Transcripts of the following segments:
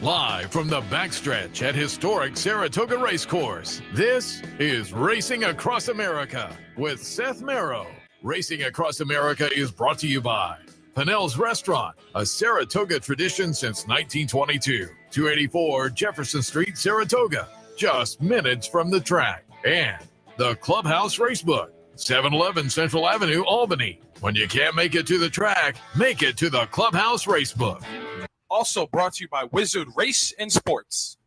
Live from the backstretch at historic Saratoga Race Course, this is Racing Across America with Seth Merrow. Racing Across America is brought to you by Pinnell's Restaurant, a Saratoga tradition since 1922. 284 Jefferson Street, Saratoga, just minutes from the track. And the Clubhouse Racebook, 711 Central Avenue, Albany. When you can't make it to the track, make it to the Clubhouse Racebook. Also brought to you by Wizard Race and Sports.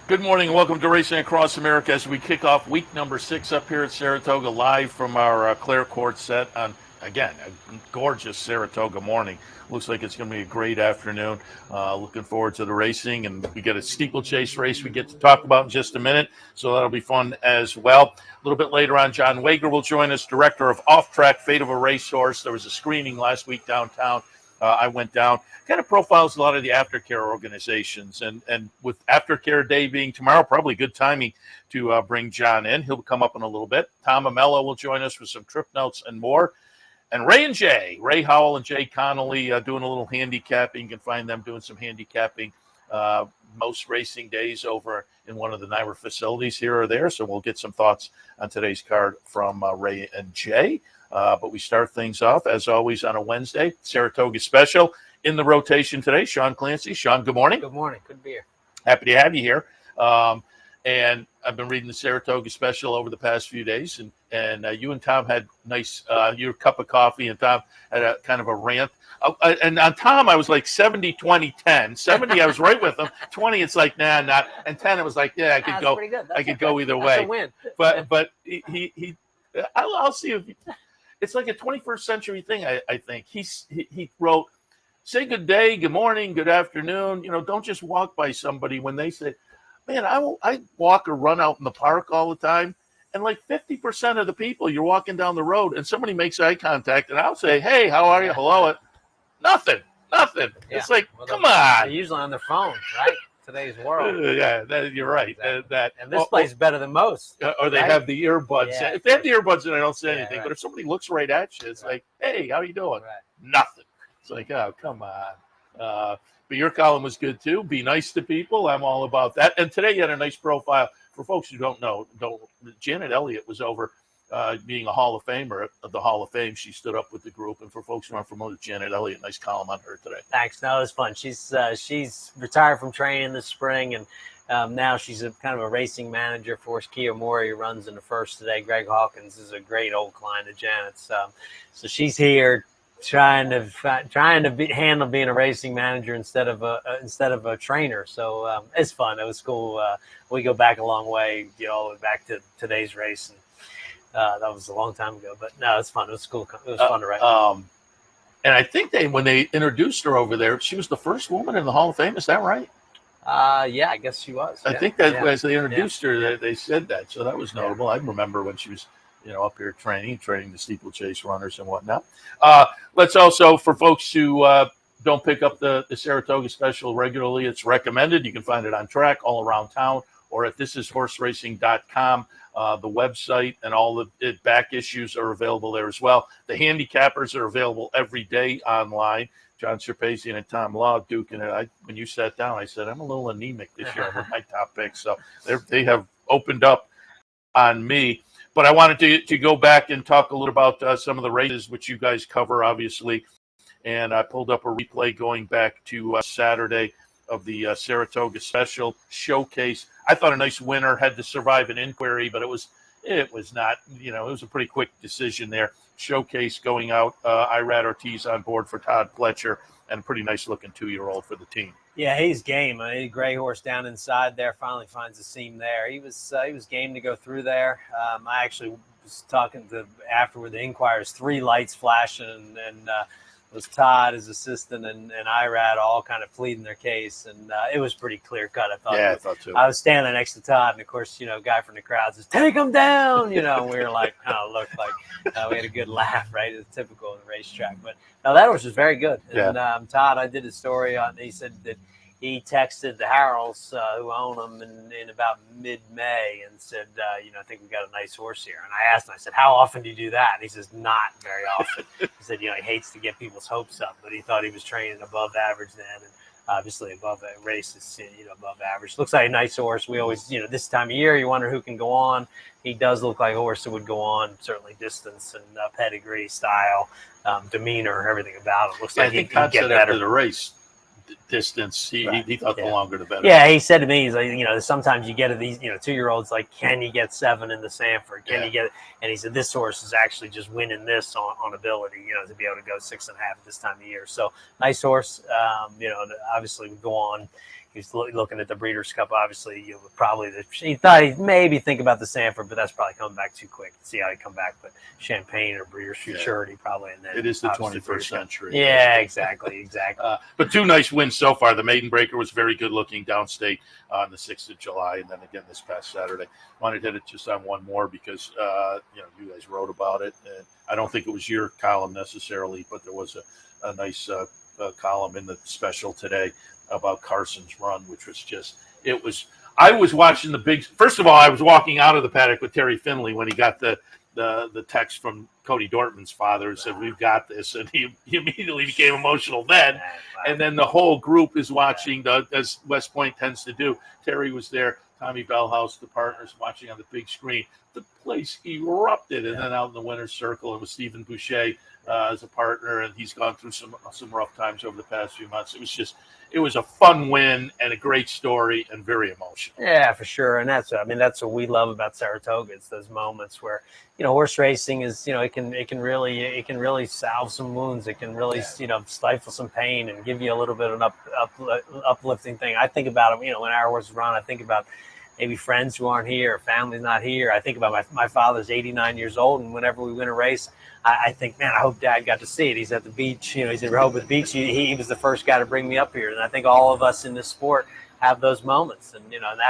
Good morning and welcome to Racing Across America as we kick off week number 6 up here at Saratoga, live from our Clare Court set on, again, a gorgeous Saratoga morning. Looks like it's going to be a great afternoon. Looking forward to the racing, and we get a steeplechase race we get to talk about in just a minute, so that'll be fun as well. A little bit later on, John Wager will join us, director of Off-Track Fate of a Racehorse. There was a screening last week downtown. I went down, kind of profiles a lot of the Aftercare organizations, and with Aftercare Day being tomorrow, probably good timing to bring John in. He'll come up in a little bit. Tom Amello will join us with some trip notes and more. And Ray Howell and Jay Connolly doing a little handicapping. You can find them doing some handicapping most racing days over in one of the NYRA facilities here or there. So we'll get some thoughts on today's card from Ray and Jay. But we start things off, as always, on a Wednesday. Saratoga Special in the rotation today. Sean Clancy. Sean, good morning. Good morning. Good to be here. Happy to have you here. And I've been reading the Saratoga Special over the past few days, and you and Tom had nice your cup of coffee, and Tom had a kind of a rant. And on Tom, I was like 70, 20, 10. 70, I was right with him. 20, it's like, nah, not. And 10, it was like, yeah, I could go. I could go either way. That's a win. But I'll see if it's like a 21st century thing. I think he wrote, say good day, good morning, good afternoon. Don't just walk by somebody when they say. Man, I walk or run out in the park all the time, and like 50% of the people, you're walking down the road, and somebody makes eye contact, and I'll say, hey, how are you? Hello. Nothing. Yeah. It's like, come on. They're usually on their phone, right? Today's world. You're right. Exactly. And this place is better than most. Or they have the earbuds. Yeah. If they have the earbuds, then I don't say anything. Right. But if somebody looks right at you, it's like, hey, how you doing? Right. Nothing. It's like, oh, come on. But your column was good too. Be nice to people. I'm all about that. And today you had a nice profile. For folks who don't know, Janet Elliott was over being a Hall of Famer of the Hall of Fame. She stood up with the group. And for folks who aren't familiar with Janet Elliott, nice column on her today. Thanks. No, it was fun. She's retired from training this spring, and now she's kind of a racing manager for Kia Mori, who runs in the first today. Greg Hawkins is a great old client of Janet's. So she's here trying to handle being a racing manager instead of a trainer. So it's fun. It was cool. We go back a long way, all the way back to today's race, and that was a long time ago. But no, it's fun. It was cool. It was fun to write. And I think when they introduced her over there, she was the first woman in the Hall of Fame. Is that right? Yeah, I guess she was. I think that as they introduced her, they said that. So that was notable. I remember when she was up here training the steeplechase runners and whatnot. Let's also, for folks who don't pick up the Saratoga Special regularly, it's recommended. You can find it on track all around town or at thisishorseracing.com. The website and all the back issues are available there as well. The handicappers are available every day online. John Sherpazian and Tom Law duking it. When you sat down, I said, I'm a little anemic this year with my top picks. So they have opened up on me. But I wanted to go back and talk a little about some of the races, which you guys cover, obviously. And I pulled up a replay going back to Saturday of the Saratoga Special Showcase. I thought a nice winner, had to survive an inquiry, but it was not, it was a pretty quick decision there. Showcase going out, Irad Ortiz on board for Todd Fletcher, and a pretty nice-looking 2-year-old for the team. Yeah, he's game. Gray Horse down inside there, finally finds a seam there. He was game to go through there. I actually was talking to afterward the Inquirers, 3 lights flashing, and was Todd, his assistant, and Irad all kind of pleading their case, and it was pretty clear cut. I thought. Yeah, I thought too. I was standing there next to Todd, and of course, a guy from the crowd says, "Take him down!" We were like, looked like we had a good laugh, right? It's typical of the racetrack, but no, that horse was very good. And Todd, I did a story on. He said that he texted the Harrells who own them in about mid-May and said, I think we got a nice horse here. And I asked him, I said, how often do you do that? And he says, not very often. He said, he hates to get people's hopes up, but he thought he was training above average then. And obviously above races, above average. Looks like a nice horse. We always, this time of year, you wonder who can go on. He does look like a horse that would go on, certainly distance and pedigree, style, demeanor, everything about him. Looks like he'd get better. After the race, distance, he thought the longer the better. Yeah, he said to me, he's like, sometimes you get these, 2-year-olds, like, can you get 7 in the Sanford? Can you get it? And he said, this horse is actually just winning this on ability, to be able to go 6.5 at this time of year. So nice horse, obviously would go on. He was looking at the Breeders' Cup. Obviously, he thought he'd maybe think about the Sanford, but that's probably coming back too quick to see how he come back. But Champagne or Breeders' Futurity probably. And then it is the 21st century. Yeah, exactly. But 2 nice wins so far. The Maiden Breaker was very good looking downstate on the 6th of July, and then again this past Saturday. Wanted to hit it just on one more because you guys wrote about it, and I don't think it was your column necessarily, but there was a nice column in the special today about Carson's run, which was just, I was watching first of all, I was walking out of the paddock with Terry Finley when he got the text from Cody Dortmund's father and said, we've got this. And he immediately became emotional then. And then the whole group is watching, as West Point tends to do. Terry was there, Tommy Bellhouse, the partners watching on the big screen. The place erupted. And then out in the winner's circle, it was Stephen Boucher as a partner, and he's gone through some rough times over the past few months. It was a fun win and a great story and very emotional. Yeah, for sure. And that's what we love about Saratoga. It's those moments where, horse racing is, it can really salve some wounds. It can really, stifle some pain and give you a little bit of an uplifting thing. I think about it, when our horses run, I think about maybe friends who aren't here, family's not here. I think about my father's 89 years old, and whenever we win a race, I think, man, I hope Dad got to see it. He's at the beach, he's at Rehoboth Beach. He was the first guy to bring me up here. And I think all of us in this sport have those moments. And,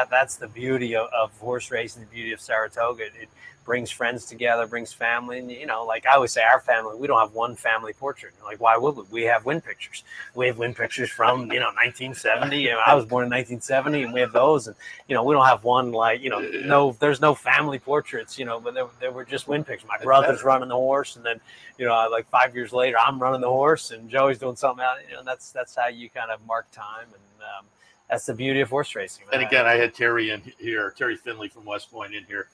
that's the beauty of horse racing, the beauty of Saratoga. It brings friends together, brings family. And, like I always say, our family, we don't have one family portrait. Like, why would we? We have win pictures. We have win pictures from, 1970. I was born in 1970, and we have those. And, we don't have one, there's no family portraits, but there were just win pictures. My brother's running the horse, and then, like 5 years later, I'm running the horse, and Joey's doing something else. That's how you kind of mark time. And that's the beauty of horse racing. And again, I had Terry in here, Terry Finley from West Point in here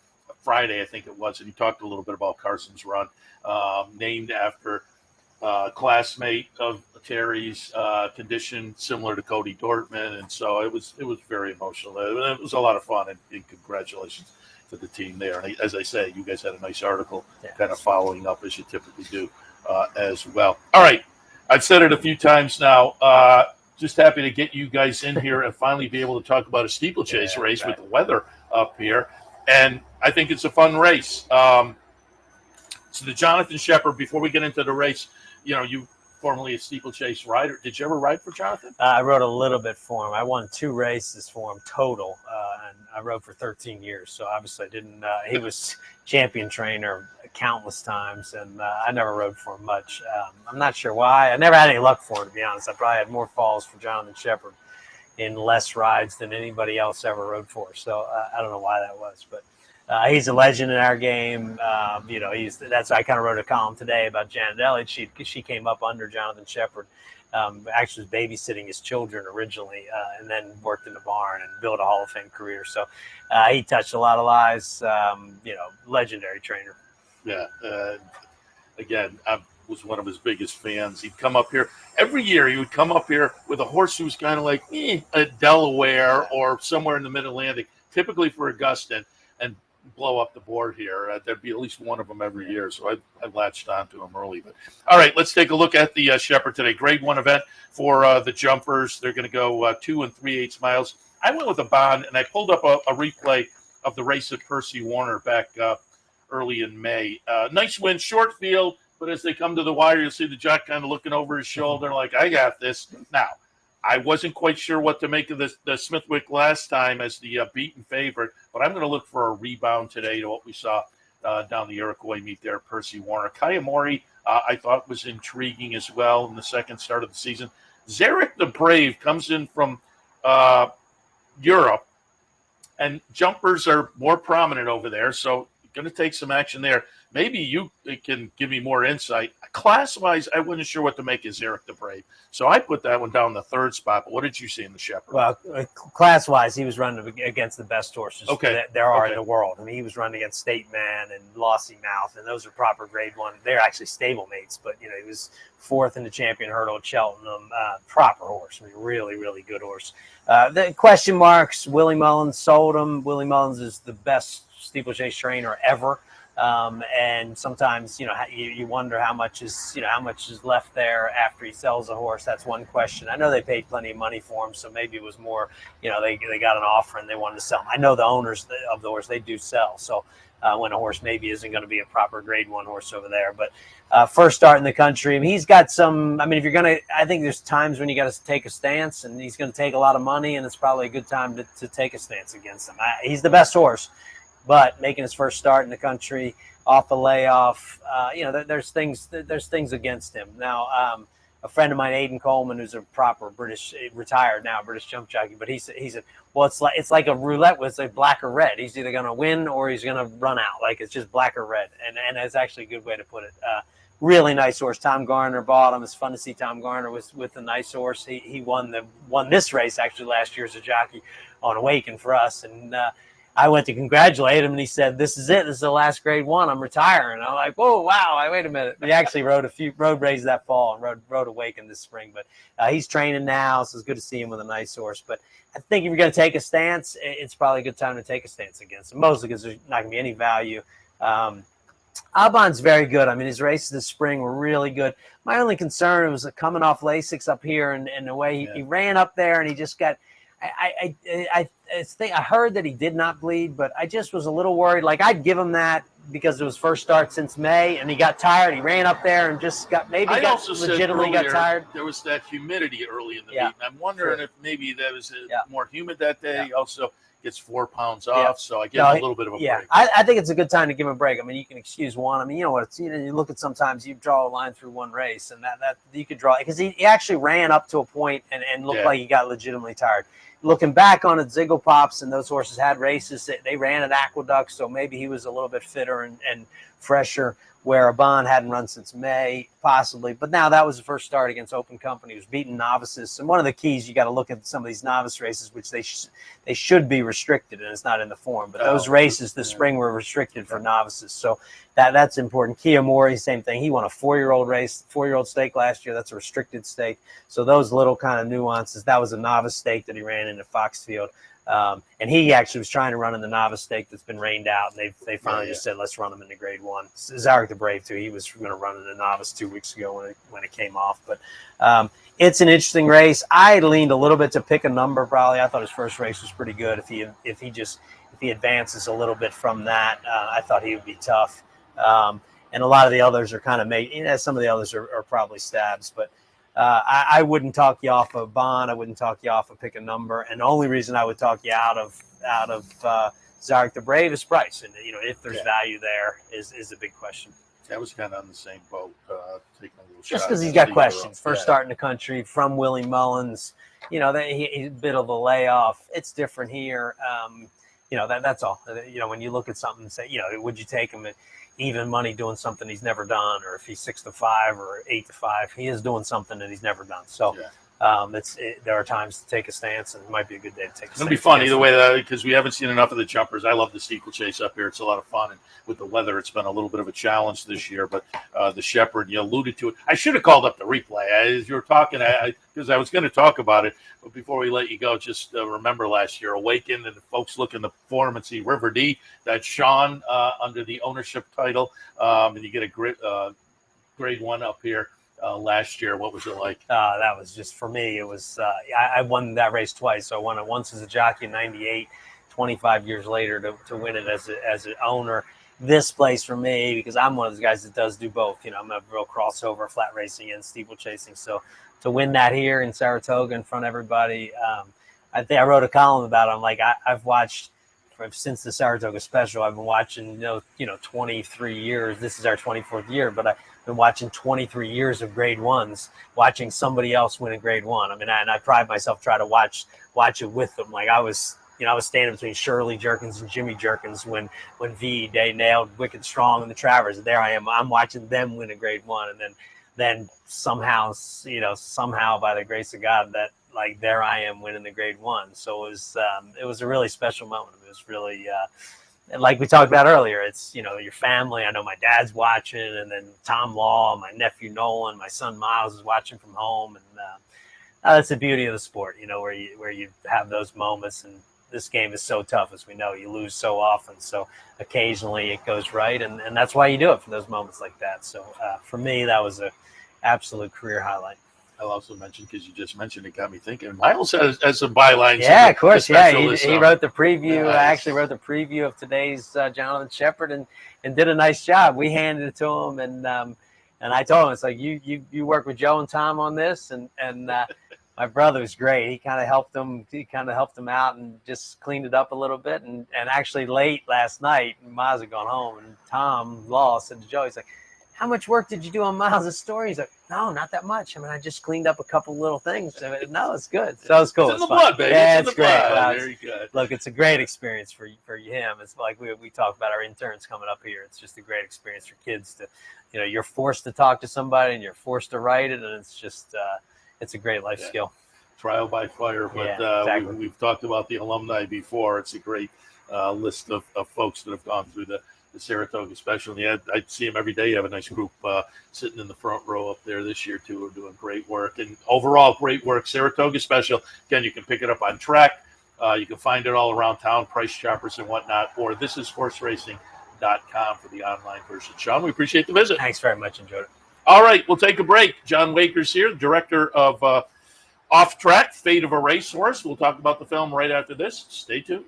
Friday, I think it was, and he talked a little bit about Carson's run, named after classmate of Terry's, condition similar to Cody Dortmund, and so it was very emotional. It was a lot of fun, and congratulations to the team there. And as I say, you guys had a nice article, kind of following up as you typically do as well. All right, I've said it a few times now. Just happy to get you guys in here and finally be able to talk about a steeplechase race with the weather up here. And I think it's a fun race. So the Jonathan Shepherd, before we get into the race, you formerly a steeplechase rider. Did you ever ride for Jonathan? I rode a little bit for him. I won 2 races for him total, and I rode for 13 years. So obviously I didn't he was champion trainer countless times, and I never rode for him much. I'm not sure why. I never had any luck for him, to be honest. I probably had more falls for Jonathan Shepherd in less rides than anybody else ever rode for. So I don't know why that was, but he's a legend in our game. That's why I kind of wrote a column today about Janet Elliott. She came up under Jonathan Shepherd. Actually was babysitting his children originally, and then worked in the barn and built a Hall of Fame career. So he touched a lot of lives. Legendary trainer. Yeah. Again, I was one of his biggest fans. He'd come up here every year. He would come up here with a horse who was kind of like at Delaware or somewhere in the Mid-Atlantic, typically for Augusta, and blow up the board here. There'd be at least one of them every year, so I latched onto him early. But all right, let's take a look at the Shepherd today. Grade 1 event for the jumpers. They're going to go 2 3/8 miles. I went with a bond, and I pulled up a replay of the race at Percy Warner back early in May. Nice win, short field, but as they come to the wire, you'll see the jock kind of looking over his shoulder like, I got this. Now, I wasn't quite sure what to make of the Smithwick last time as the beaten favorite, but I'm going to look for a rebound today to what we saw down the Iroquois meet there, Percy Warner. Kayamori, I thought was intriguing as well in the second start of the season. Zarek the Brave comes in from Europe, and jumpers are more prominent over there. So going to take some action there. Maybe you can give me more insight. Class-wise, I wasn't sure what to make of Zarek the Brave. So I put that one down the third spot. But what did you see in the Shepherd? Well, class-wise, he was running against the best horses there are in the world. I mean, he was running against State Man and Lossy Mouth, and those are proper grade one. They're actually stable mates, but, you know, he was fourth in the champion hurdle at Cheltenham. Proper horse. I mean, really, really good horse. The question marks, Willie Mullins sold him. Willie Mullins is the best steeplechase trainer ever. And sometimes, you know, you wonder how much is left there after he sells a horse. That's one question. I know they paid plenty of money for him, so maybe it was more, you know, they got an offer and they wanted to sell him. I know the owners of the horse, they do sell. So when a horse maybe isn't going to be a proper grade one horse over there, but first start in the country, I mean, he's got some, I mean, if you're going to, I think there's times when you got to take a stance, and he's going to take a lot of money, and it's probably a good time to take a stance against him. He's the best horse. But making his first start in the country off the layoff, you know, there's things against him. Now, a friend of mine, Aidan Coleman, who's a proper British, retired now, British jump jockey, but he said, well, it's like a roulette with a black or red. He's either going to win or he's going to run out. Like, it's just black or red, and that's actually a good way to put it. Really nice horse. Tom Garner bought him. It's fun to see Tom Garner with a nice horse. He won this race actually last year as a jockey on Awaken for us, and I went to congratulate him, and he said, "This is it. This is the last grade one. I'm retiring." I'm like, "Whoa, wow! Wait a minute." He actually rode a few road races that fall and rode Awaken this spring, but he's training now, so it's good to see him with a nice horse. But I think if you're going to take a stance, it's probably a good time to take a stance against him, mostly because there's not going to be any value. Alban's very good. I mean, his races this spring were really good. My only concern was coming off Lasix up here, and the way he ran up there, and he just got. I heard that he did not bleed, but I just was a little worried. Like, I'd give him that because it was first start since May, and he got tired. He ran up there and just got legitimately got tired. There was that humidity early in the meet, and I'm wondering if maybe that was more humid that day. He also gets 4 pounds off, so I give him a little bit of a break. I think it's a good time to give him a break. I mean, you can excuse one. I mean, you know what? It's, you know, you look at sometimes you draw a line through one race, and that you could draw because he actually ran up to a point and looked like he got legitimately tired. Looking back on it, Ziggle Pops and those horses had races. They ran at Aqueduct, so maybe he was a little bit fitter and fresher, where Aban hadn't run since May, possibly. But now that was the first start against Open Company. He was beating novices. And one of the keys, you got to look at some of these novice races, which they should be restricted, and it's not in the form. But those races this spring were restricted for novices. So that's important. Kiyomori, same thing. He won a 4-year-old race, 4-year-old stake last year. That's a restricted stake. So those little kind of nuances. That was a novice stake that he ran in at Foxfield. And he actually was trying to run in the novice stake that's been rained out, and they finally just said, let's run him into grade one. Zarek the Brave, too. He was going to run in the novice 2 weeks ago when it came off. But it's an interesting race. I leaned a little bit to pick a number, probably. I thought his first race was pretty good. If he advances a little bit from that, I thought he would be tough. And a lot of the others are kind of made, you know, some of the others are probably stabs, but I wouldn't talk you off of Bond. I wouldn't talk you off of pick a number. And the only reason I would talk you out of Zarek the Brave is price. And, you know, if there's value there is a big question. That was kind of on the same boat. Taking a little just because he's got questions. First start in the country from Willie Mullins. You know, he's a bit of a layoff. It's different here. You know, that's all. You know, when you look at something and say, you know, would you take him at even money doing something he's never done, or if he's 6-5 or 8-5, he is doing something that he's never done. So there are times to take a stance, and it might be a good day to take a stance. It'll be fun either way, because we haven't seen enough of the jumpers. I love the steeplechase up here. It's a lot of fun, and with the weather, it's been a little bit of a challenge this year. But the Shepherd, you alluded to it. I should have called up the replay as you were talking, because I was going to talk about it. But before we let you go, just remember last year, Awaken, and the folks look in the forum and see River D. That's Sean under the ownership title, and you get a grade one up here. Last year, what was it like? That was just, for me, it was, I won that race twice. So I won it once as a jockey in 98, 25 years later to win it as an owner. This place for me, because I'm one of those guys that does do both. You know, I'm a real crossover, flat racing and steeplechasing. So to win that here in Saratoga in front of everybody, I think I wrote a column about it. I'm like, I've watched since the Saratoga Special. I've been watching, you know, 23 years. This is our 24th year, but been watching 23 years of grade ones, watching somebody else win a grade one. I mean, and I pride myself try to watch it with them. Like I was standing between Shirley Jerkins and Jimmy Jerkins when they nailed Wicked Strong and the Travers. There I am. I'm watching them win a grade one, and then somehow by the grace of God, that like there I am winning the grade one. So it was a really special moment. It was really like we talked about earlier. It's your family. I know my dad's watching, and then Tom Law, my nephew Nolan, my son Miles is watching from home, and that's the beauty of the sport. Where you have those moments. And this game is so tough, as we know. You lose so often, so occasionally it goes right, and that's why you do it, for those moments like that. So for me, that was a absolute career highlight. I'll also mention, because you just mentioned it, got me thinking. Miles has some bylines. Yeah, of course. Yeah, he wrote the preview. Nice. I actually wrote the preview of today's Jonathan Shepherd, and did a nice job. We handed it to him, and I told him, it's like you work with Joe and Tom on this, and my brother was great. He kind of helped him out and just cleaned it up a little bit. And actually late last night, Miles had gone home, and Tom Law said to Joe, he's like, "How much work did you do on Miles' story?" He's like, "No, not that much. I mean, I just cleaned up a couple little things." I mean, no, it's good. So it's cool. It's in the blood, baby. Yeah, it's great. Very good. Look, it's a great experience for him. It's like we talk about our interns coming up here. It's just a great experience for kids to, you're forced to talk to somebody and you're forced to write it, and it's just it's a great life skill. Trial by fire, but exactly. we've talked about the alumni before. It's a great list of folks that have gone through the Saratoga Special. And I see them every day. You have a nice group sitting in the front row up there this year, too, who are doing great work. And overall, great work. Saratoga Special, again, you can pick it up on track. You can find it all around town, price shoppers and whatnot, or thishishorseracing.com for the online version. Sean, we appreciate the visit. Thanks very much. Enjoyed it. All right, we'll take a break. John Waker's here, director of Off Track, Fate of a Racehorse. We'll talk about the film right after this. Stay tuned.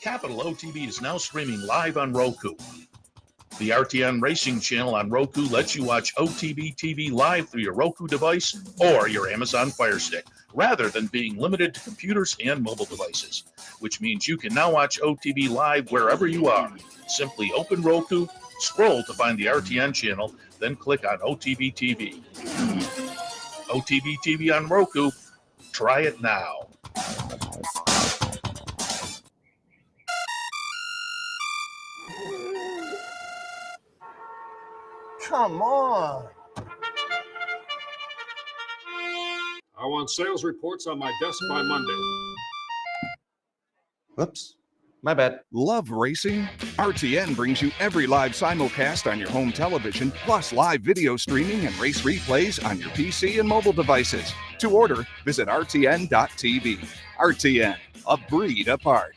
Capital OTB is now streaming live on Roku. The RTN Racing channel on Roku lets you watch OTB TV live through your Roku device or your Amazon Fire Stick, rather than being limited to computers and mobile devices, which means you can now watch OTB live wherever you are. Simply open Roku, scroll to find the RTN channel, then click on OTB TV. OTB TV on Roku. Try it now. Come on. I want sales reports on my desk by Monday. Whoops. My bad. Love racing? RTN brings you every live simulcast on your home television, plus live video streaming and race replays on your PC and mobile devices. To order, visit rtn.tv. RTN, a breed apart.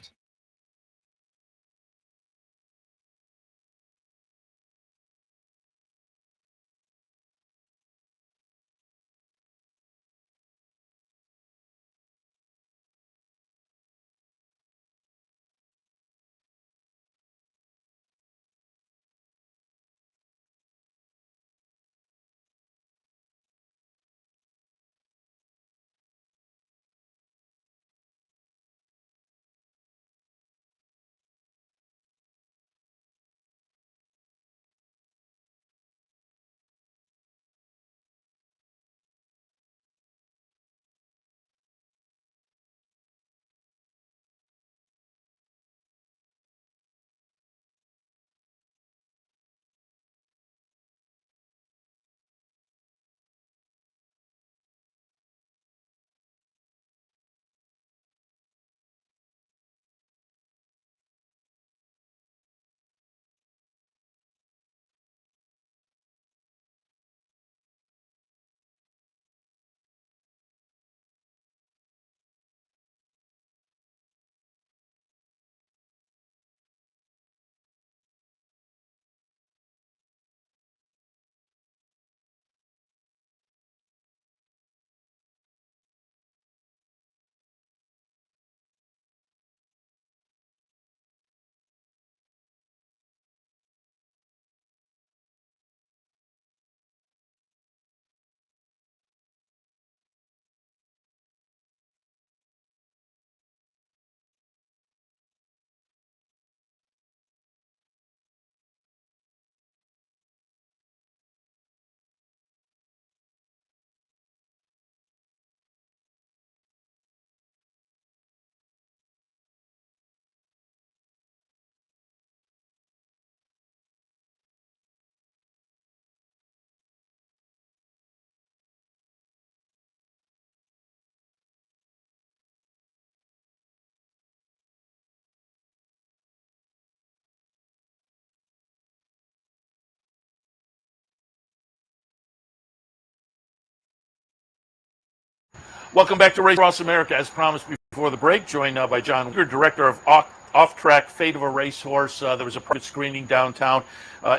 Welcome back to Race Across America. As promised before the break, joined by John Weir, director of Off-Track Fate of a Racehorse. There was a private screening downtown,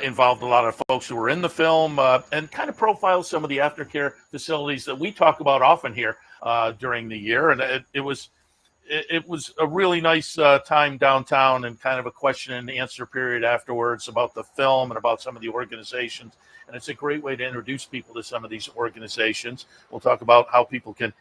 involved a lot of folks who were in the film, and kind of profiled some of the aftercare facilities that we talk about often here during the year. And it was a really nice time downtown, and kind of a question and answer period afterwards about the film and about some of the organizations. And it's a great way to introduce people to some of these organizations. We'll talk about how people can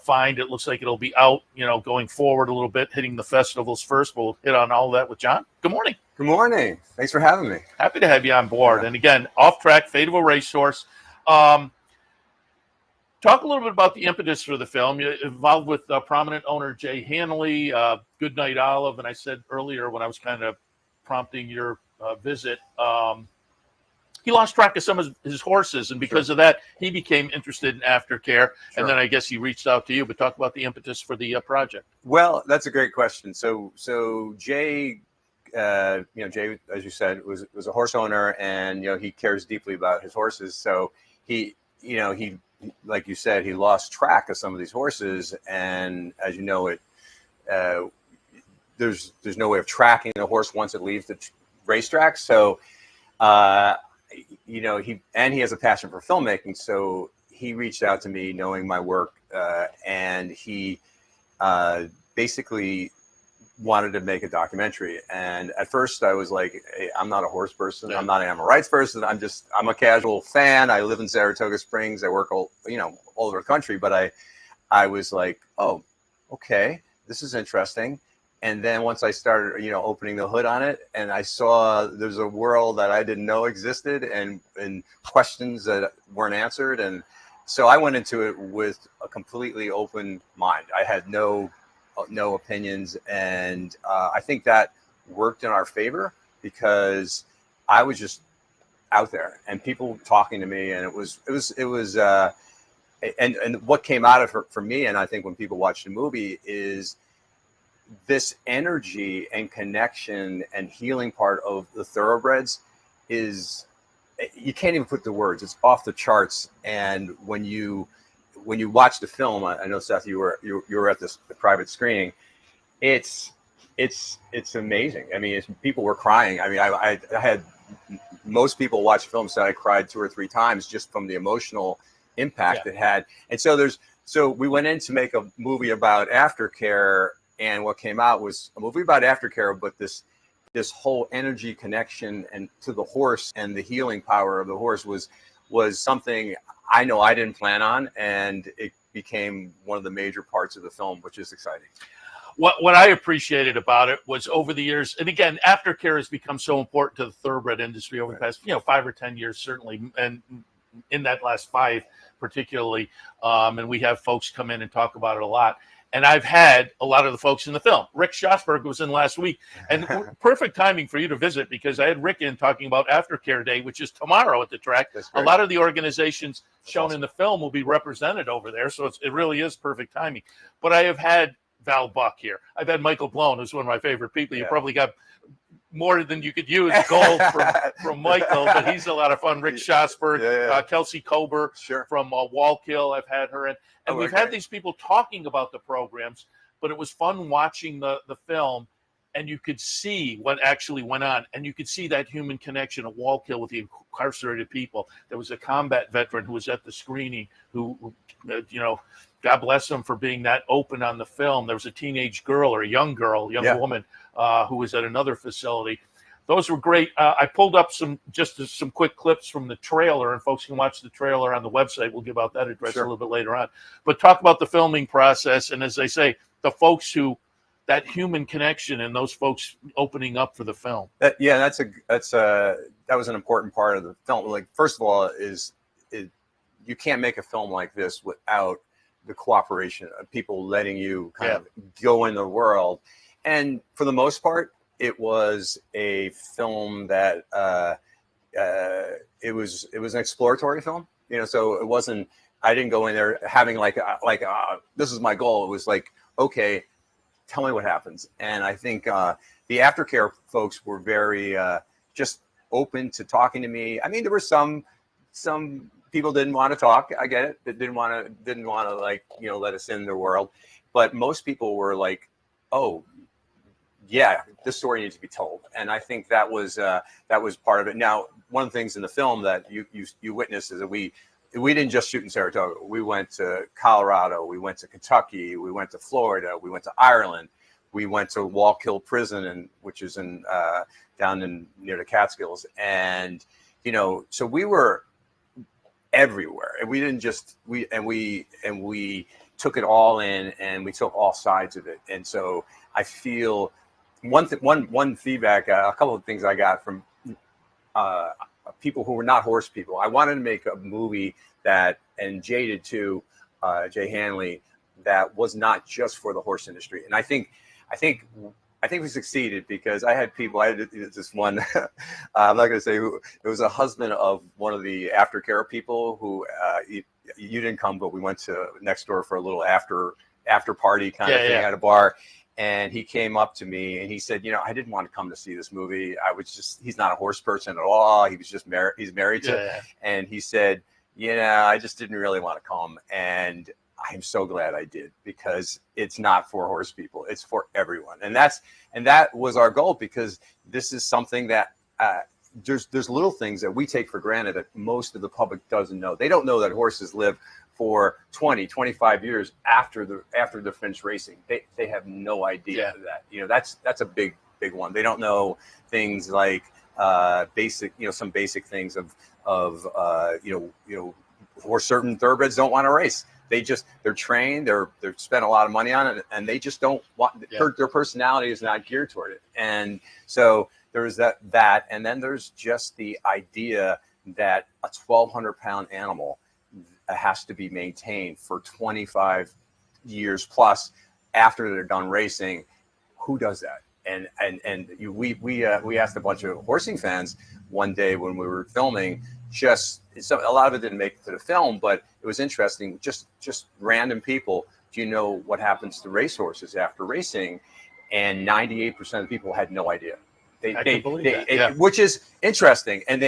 find it. Looks like it'll be out, going forward a little bit, hitting the festivals first. We'll hit on all that with John. Good morning. Good morning. Thanks for having me. Happy to have you on board. Yeah. And again, Off-Track Fate of a Racehorse. Talk a little bit about the impetus for the film. You're involved with prominent owner Jay Hanley, Goodnight Olive, and I said earlier when I was kind of prompting your visit, he lost track of some of his horses, and because of that, he became interested in aftercare. And then I guess he reached out to you. But talk about the impetus for the project. Well, that's a great question. So Jay, Jay, as you said, was a horse owner, and he cares deeply about his horses. So he like you said, he lost track of some of these horses, and as you know, there's no way of tracking the horse once it leaves the racetrack. So. He has a passion for filmmaking, so he reached out to me knowing my work, and he basically wanted to make a documentary. And at first I was like, hey, I'm not a horse person. I'm not an animal rights person. I'm a casual fan. I live in Saratoga Springs. I work all over the country, but I was like, oh, okay, this is interesting. And then once I started, opening the hood on it, and I saw there's a world that I didn't know existed, and questions that weren't answered. And so I went into it with a completely open mind. I had no opinions. And I think that worked in our favor, because I was just out there and people talking to me. And it was and what came out of it for me, and I think when people watch the movie, is this energy and connection and healing part of the thoroughbreds is, you can't even put the words, it's off the charts. And when you watch the film, I know, Seth, you were at the private screening, it's amazing. I mean, people were crying. I mean, I had most people watch films said I cried 2 or 3 times just from the emotional impact it had. And so we went in to make a movie about aftercare, and what came out was a movie about aftercare, but this whole energy connection and to the horse and the healing power of the horse was something I know I didn't plan on, and it became one of the major parts of the film, which is exciting. What I appreciated about it was, over the years, and again, aftercare has become so important to the thoroughbred industry over the past 5 or 10 years, certainly, and in that last 5 particularly, and we have folks come in and talk about it a lot. And I've had a lot of the folks in the film. Rick Schosberg was in last week, and perfect timing for you to visit, because I had Rick in talking about Aftercare Day, which is tomorrow at the track. A lot of the organizations shown in the film will be represented over there, so it really is perfect timing. But I have had Val Buck here. I've had Michael Blown, who's one of my favorite people. You probably got more than you could use gold from Michael, but he's a lot of fun. Rick Schosberg, Kelsey Kober from Wallkill, I've had her in. And we've had these people talking about the programs, but it was fun watching the film, and you could see what actually went on. And you could see that human connection at Wallkill with the incarcerated people. There was a combat veteran who was at the screening who God bless him for being that open on the film. There was a teenage girl, or a young woman who was at another facility. Those were great. I pulled up some quick clips from the trailer, and folks can watch the trailer on the website. We'll give out that address a little bit later on. But talk about the filming process, and as they say, the folks that human connection, and those folks opening up for the film. That was an important part of the film. Like, first of all, you can't make a film like this without the cooperation of people letting you kind of go in the world. And for the most part, it was a film that it was an exploratory film, so it wasn't, I didn't go in there having this is my goal. It was like, okay, tell me what happens. And I think the aftercare folks were very just open to talking to me. I mean, there were some people didn't want to talk. I get it. They didn't want to like, let us in their world. But most people were like, oh, yeah, this story needs to be told. And I think that was part of it. Now, one of the things in the film that you witnessed is that we didn't just shoot in Saratoga. We went to Colorado, we went to Kentucky, we went to Florida, we went to Ireland, we went to Wallkill Prison, which is down near the Catskills. And, so we were everywhere. And we didn't just, we took it all in, and we took all sides of it. And so I feel one feedback, a couple of things I got from people who were not horse people. I wanted to make a movie and Jay did too, Jay Hanley, that was not just for the horse industry. And I think we succeeded, because I had this one, I'm not going to say who, it was a husband of one of the Aftercare people who, you didn't come, but we went to next door for a little after party kind of thing at a bar. And he came up to me and he said, I didn't want to come to see this movie. He's not a horse person at all. He was just married. He's married to, and he said, I just didn't really want to come. And I'm so glad I did, because it's not for horse people. It's for everyone. And that was our goal, because this is something that, there's little things that we take for granted that most of the public doesn't know. They don't know that horses live for 20, 25 years after they're finished racing. They have no idea that. That's a big one. They don't know things like basic, some basic things of or certain thoroughbreds don't want to race. They're trained, they're spent a lot of money on it, and they just don't want, their personality is not geared toward it. And so there's that, and then there's just the idea that a 1,200-pound animal has to be maintained for 25 years plus after they're done racing. Who does that? And we asked a bunch of horsing fans one day when we were filming. A lot of it didn't make it to the film, but it was interesting. Just random people. Do you know what happens to racehorses after racing? And 98% of the people had no idea. Which is interesting. And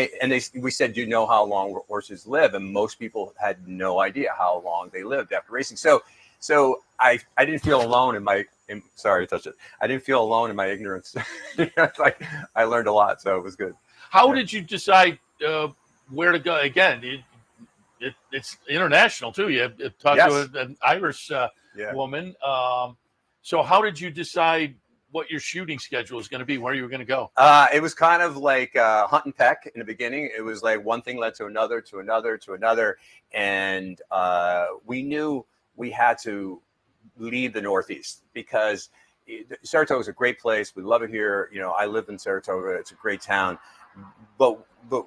we said, do you know how long horses live? And most people had no idea how long they lived after racing. So I didn't feel alone sorry to touch it. I didn't feel alone in my ignorance. Like, I learned a lot, so it was good. How did you decide where to go? Again, it's international too. You talked to an Irish woman. So how did you decide what your shooting schedule is going to be, where you were going to go? It was kind of like hunt and peck in the beginning. It was like one thing led to another, to another, to another. And we knew we had to leave the Northeast, because Saratoga is a great place. We love it here. I live in Saratoga. It's a great town. But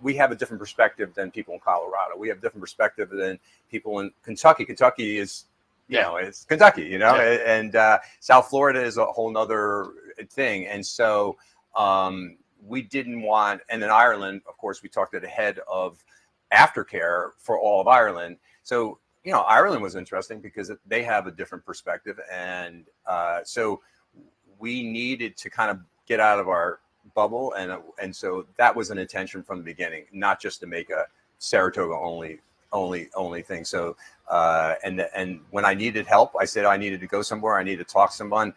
we have a different perspective than people in Colorado. We have a different perspective than people in Kentucky. Kentucky is, it's Kentucky, and South Florida is a whole nother thing. And so we didn't want, and in Ireland, of course, we talked to the head of Aftercare for all of Ireland. So, Ireland was interesting because they have a different perspective. And so we needed to kind of get out of our bubble. And so that was an intention from the beginning, not just to make a Saratoga only thing. So, and when I needed help, I said I needed to go somewhere. I needed to talk to someone.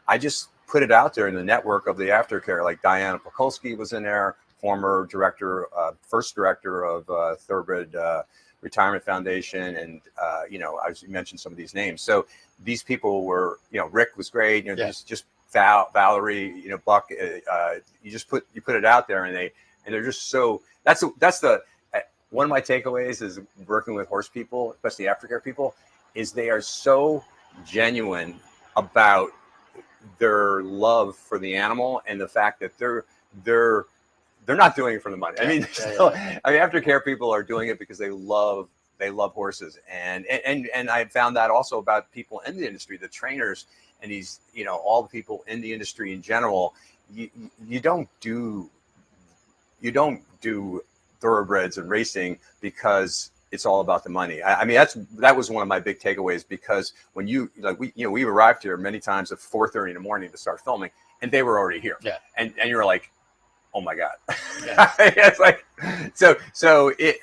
I just put it out there in the network of the Aftercare. Like Diana Pokulski was in there, former director, first director of Thoroughbred Retirement Foundation. And, I mentioned some of these names. So these people were, Rick was great, just Valerie, Buck, you put it out there, and they're just so, that's one of my takeaways is working with horse people, especially Aftercare people, is they are so genuine about their love for the animal and the fact that they're not doing it for the money. Aftercare people are doing it because they love horses, and I found that also about people in the industry, the trainers, and these, all the people in the industry in general. You don't do thoroughbreds and racing because it's all about the money. That was one of my big takeaways, because when we arrived here many times at 4:30 in the morning to start filming, and they were already here. And you're like, oh my God. Yeah. It's like,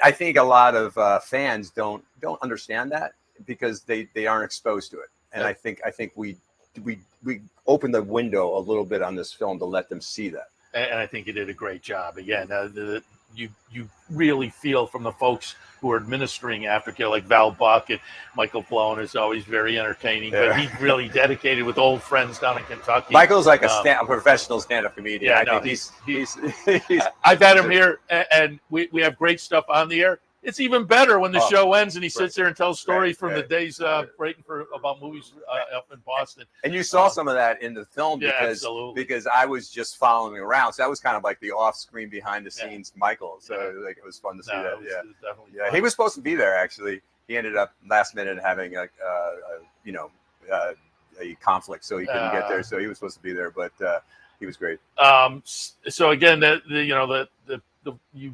I think a lot of fans don't understand that because they aren't exposed to it. And I think we opened the window a little bit on this film to let them see that. And I think you did a great job. Again, you really feel from the folks who are administering Aftercare, like Val Buck and Michael Plone is always very entertaining, but he's really dedicated with old friends down in Kentucky. Michael's like a professional stand-up comedian. Yeah, I think he's I've had him here, and we have great stuff on the air. It's even better when the show ends and he sits there and tells stories from the days writing about movies up in Boston. And you saw some of that in the film because I was just following around. So that was kind of like the off-screen, behind-the-scenes Michael. So it was fun to see that. It was definitely fun. He was supposed to be there actually. He ended up last minute having a conflict, so he couldn't get there. So he was supposed to be there, but he was great. So again, you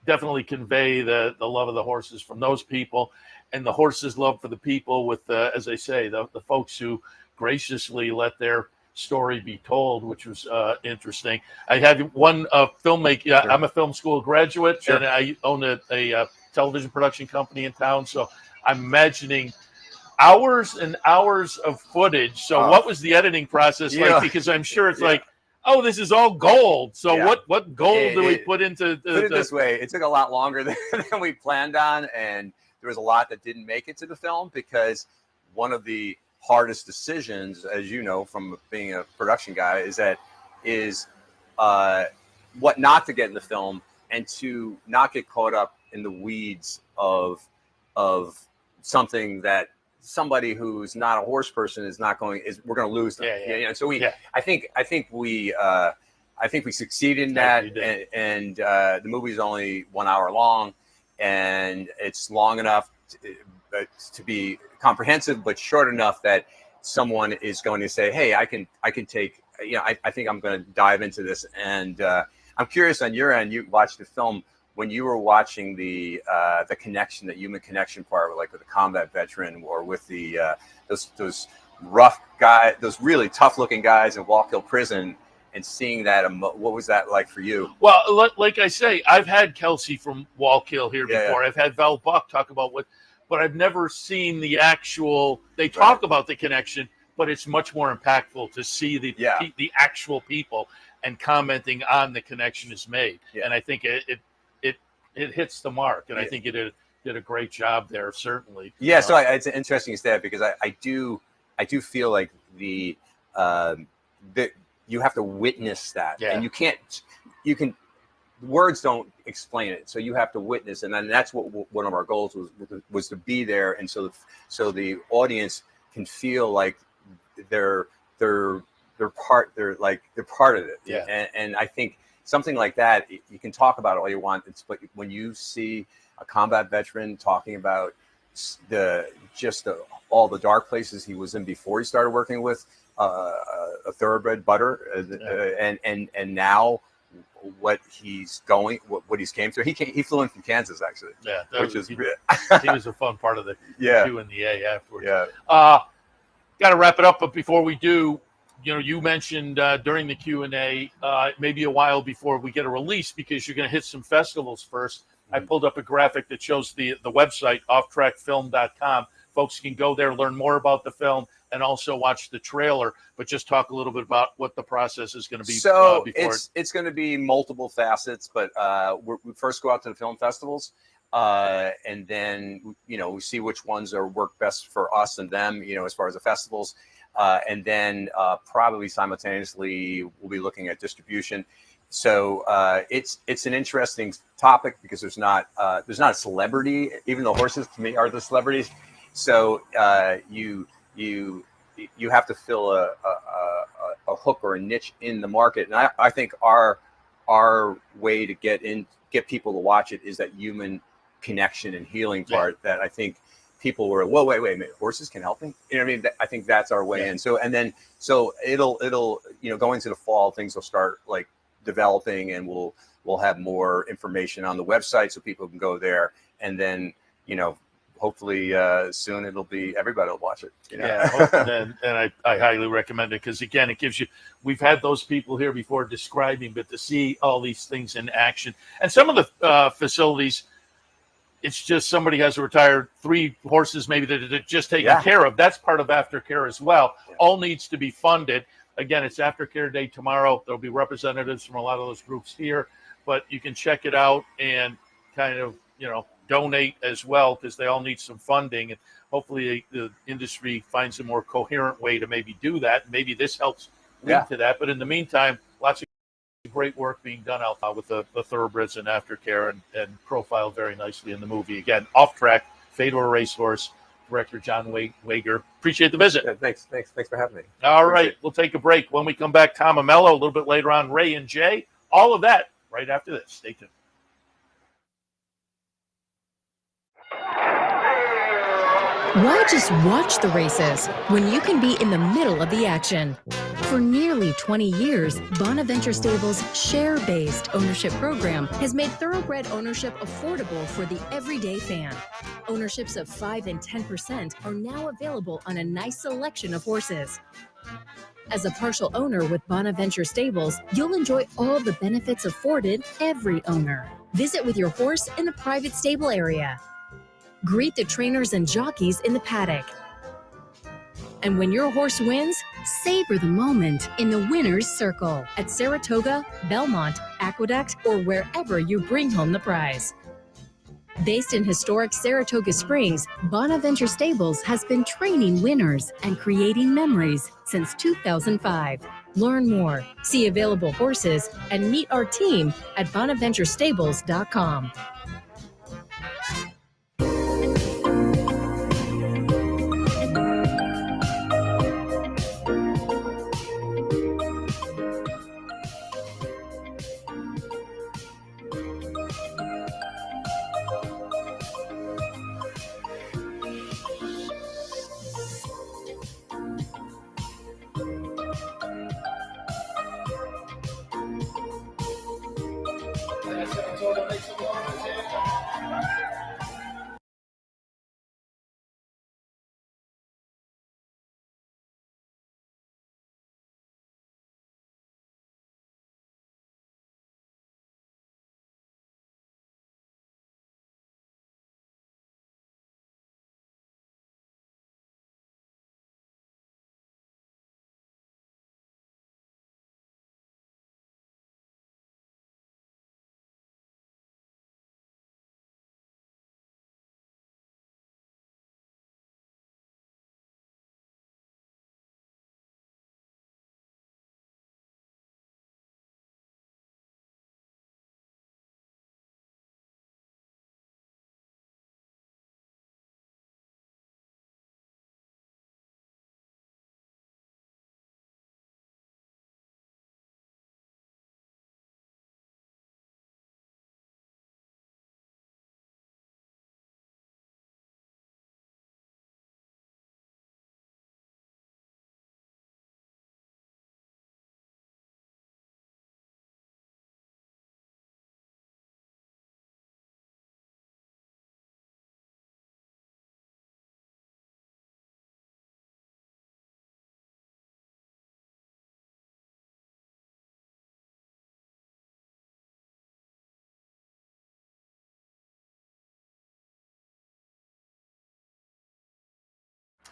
definitely convey the love of the horses from those people, and the horses' love for the people with, as I say, the folks who graciously let their story be told, which was interesting. I had one filmmaker. Sure. I'm a film school graduate, Sure. and I own a television production company in town. So I'm imagining hours and hours of footage. So what was the editing process like? Because I'm sure it's like, oh, this is all gold. So what gold do we put into put it this way, it took a lot longer than we planned on, and there was a lot that didn't make it to the film because one of the hardest decisions, as you know from being a production guy, is what not to get in the film and to not get caught up in the weeds of something that somebody who's not a horse person we're going to lose them. So I think we succeeded in that, and the movie's only 1 hour long, and it's long enough to be comprehensive, but short enough that someone is going to say, hey, I can take, I think I'm going to dive into this. And I'm curious on your end, you watched the film, when you were watching the connection, the human connection part, like with a combat veteran or with the those rough guys, those really tough looking guys in Wallkill Prison, and seeing that, what was that like for you? Well, like I say, I've had Kelsey from Wallkill here before. I've had Val Buck talk about but I've never seen the actual. They talk about the connection, but it's much more impactful to see the actual people and commenting on the connection is made. And I think it hits the mark, and I think it did a great job there, certainly. Yeah, so it's an interesting stat because I do feel like that you have to witness that, and you can words don't explain it, so you have to witness, and then that's what one of our goals was to be there, and so the audience can feel like they're part of it. And I think something like that, you can talk about it all you want, but when you see a combat veteran talking about all the dark places he was in before he started working with a thoroughbred butter, and now what he's came through. He flew in from Kansas actually. Yeah, he was a fun part of the Q and the A afterwards. Got to wrap it up, but before we do, you mentioned during the Q&A, maybe a while before we get a release, because you're going to hit some festivals first. I pulled up a graphic that shows the website, offtrackfilm.com. Folks can go there, learn more about the film, and also watch the trailer. But just talk a little bit about what the process is going to be. So it's going to be multiple facets, but we first go out to the film festivals, and then we see which ones work best for us and them. As far as the festivals. And then probably simultaneously we'll be looking at distribution. So it's an interesting topic because there's not a celebrity, even though horses to me are the celebrities. So you have to fill a hook or a niche in the market, and I think our way to get people to watch it is that human connection and healing part that I think. People were, whoa, wait a minute, horses can help me. I mean? I think that's our way in. So it'll going into the fall, things will start like developing, and we'll have more information on the website so people can go there, and then hopefully soon everybody will watch it. You know? Yeah, and I highly recommend it because, again, it gives you, we've had those people here before describing, but to see all these things in action. And some of the facilities, it's just somebody has a retired 3 horses maybe that are just taken care of. That's part of Aftercare as well. Yeah. All needs to be funded. Again, it's Aftercare Day tomorrow. There'll be representatives from a lot of those groups here, but you can check it out and kind of, donate as well because they all need some funding. And hopefully the industry finds a more coherent way to maybe do that. Maybe this helps lead to that. But in the meantime, lots of great work being done out with the thoroughbreds and Aftercare and profiled very nicely in the movie. Again, Off Track, Fedor Racehorse, director John Wager. Appreciate the visit. Yeah, thanks for having me. All right, we'll take a break. When we come back, Tom Amello, a little bit later on, Ray and Jay. All of that right after this. Stay tuned. Why just watch the races when you can be in the middle of the action? For nearly 20 years, Bonaventure Stables' share-based ownership program has made thoroughbred ownership affordable for the everyday fan. Ownerships of 5 and 10% are now available on a nice selection of horses. As a partial owner with Bonaventure Stables, you'll enjoy all the benefits afforded every owner. Visit with your horse in the private stable area. Greet the trainers and jockeys in the paddock. And when your horse wins, savor the moment in the winner's circle at Saratoga, Belmont, Aqueduct, or wherever you bring home the prize. Based in historic Saratoga Springs, Bonaventure Stables has been training winners and creating memories since 2005. Learn more, see available horses, and meet our team at bonaventurestables.com.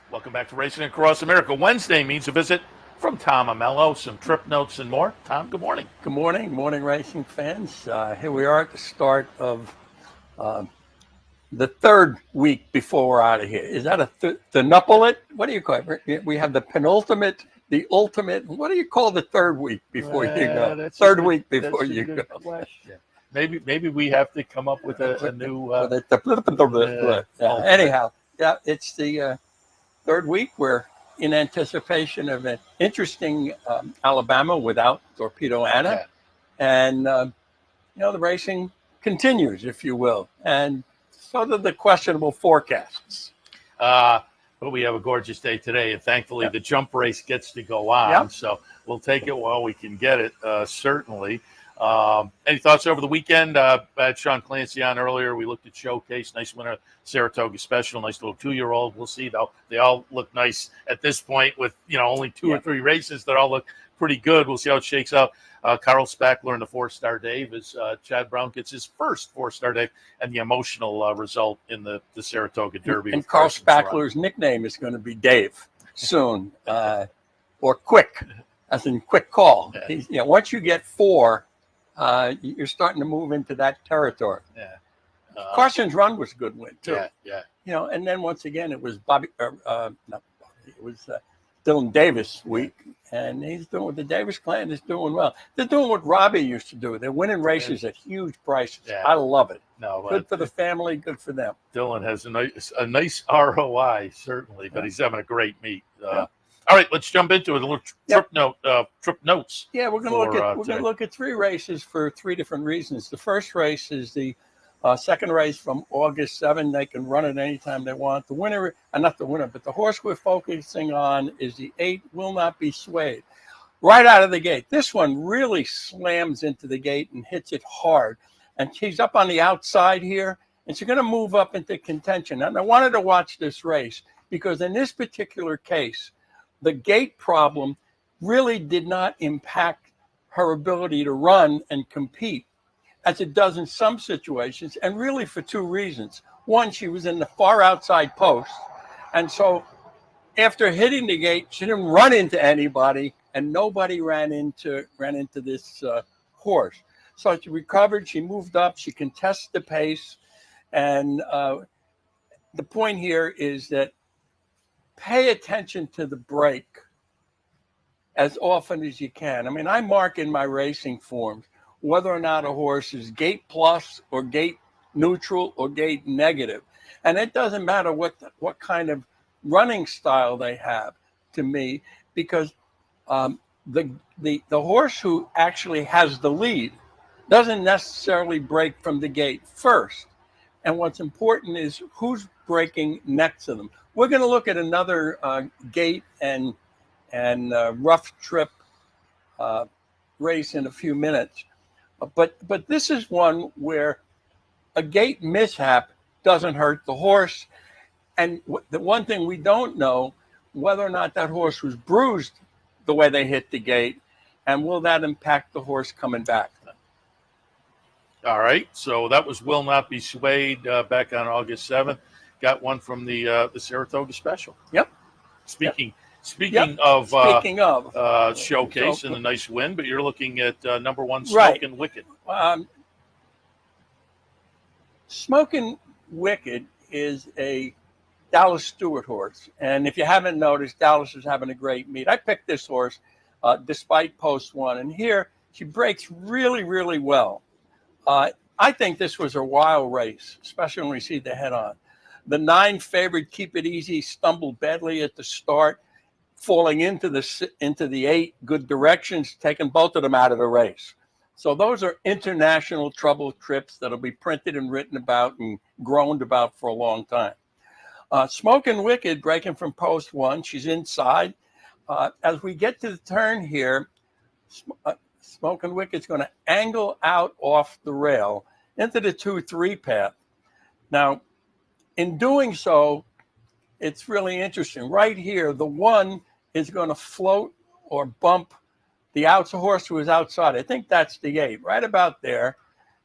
Welcome back to Racing Across America. Wednesday means a visit from Tom Amello, some trip notes and more. Tom, good morning. Good morning. Morning, racing fans. Here we are at the start of the third week before we're out of here. Is that the nupulate? What do you call it? We have the penultimate, the ultimate. What do you call the third week before you go? Third week before you go. Question. Maybe we have to come up with a new. Anyhow, it's the third week. We're in anticipation of an interesting Alabama without Torpedo Anna. And, the racing continues, if you will. And so do the questionable forecasts. But we have a gorgeous day today. And thankfully, the jump race gets to go on. So we'll take it while we can get it, certainly. Any thoughts over the weekend? I had Sean Clancy on earlier. We looked at Showcase, nice winner, Saratoga Special, nice little 2-year-old. We'll see, though. They all look nice at this point with, only 2 or 3 races. They all look pretty good. We'll see how it shakes out. Carl Spackler in the 4-star Dave as Chad Brown gets his first 4-star Dave, and the emotional result in the Saratoga Derby. And Carl Spackler's nickname is going to be Dave soon, or Quick, as in quick call. Yeah. Once you get 4, you're starting to move into that territory. Yeah. Carson's run was a good win too. Yeah. And then once again it was Dylan Davis week, and he's doing with the Davis clan is doing well. They're doing what Robbie used to do. They're winning races at huge prices. Yeah. I love it. No, good for the family, good for them. Dylan has a nice ROI certainly, but he's having a great meet. All right, let's jump into it. A little trip notes. Yeah, we're going to look at 3 races for 3 different reasons. The first race is the second race from August 7. They can run it anytime they want. The winner, not the winner, but the horse we're focusing on is the 8 Will Not Be Swayed. Right out of the gate, this one really slams into the gate and hits it hard. And she's up on the outside here, and she's going to move up into contention. And I wanted to watch this race because in this particular case, the gate problem really did not impact her ability to run and compete as it does in some situations, and really for 2 reasons. One, she was in the far outside post, and so after hitting the gate, she didn't run into anybody, and nobody ran into this horse. So she recovered, she moved up, she contests the pace, and the point here is that pay attention to the break as often as you can. I mean, I mark in my racing forms whether or not a horse is gate plus or gate neutral or gate negative. And it doesn't matter what kind of running style they have to me, because the horse who actually has the lead doesn't necessarily break from the gate first. And what's important is who's breaking next to them. We're going to look at another gate and rough trip race in a few minutes. But this is one where a gate mishap doesn't hurt the horse. And the one thing we don't know, whether or not that horse was bruised the way they hit the gate, and will that impact the horse coming back? All right, so that was Will Not Be Swayed back on August 7th. Got one from the Saratoga Special. Yep. Speaking of Showcase and a nice win, but you're looking at number 1, Smokin' Wicked. Smokin' Wicked is a Dallas Stewart horse, and if you haven't noticed, Dallas is having a great meet. I picked this horse despite post 1, and here she breaks really, really well. I think this was a wild race, especially when we see the head on. The 9 favorite Keep It Easy stumbled badly at the start, falling into the 8 Good Directions, taking both of them out of the race. So those are international trouble trips that'll be printed and written about and groaned about for a long time. Smokin' Wicked breaking from post 1. She's inside. As we get to the turn here, Smokin' Wicked's going to angle out off the rail into the 2-3 path. Now, in doing so, it's really interesting. Right here, the 1 is going to float or bump the horse who is outside. I think that's the 8, right about there.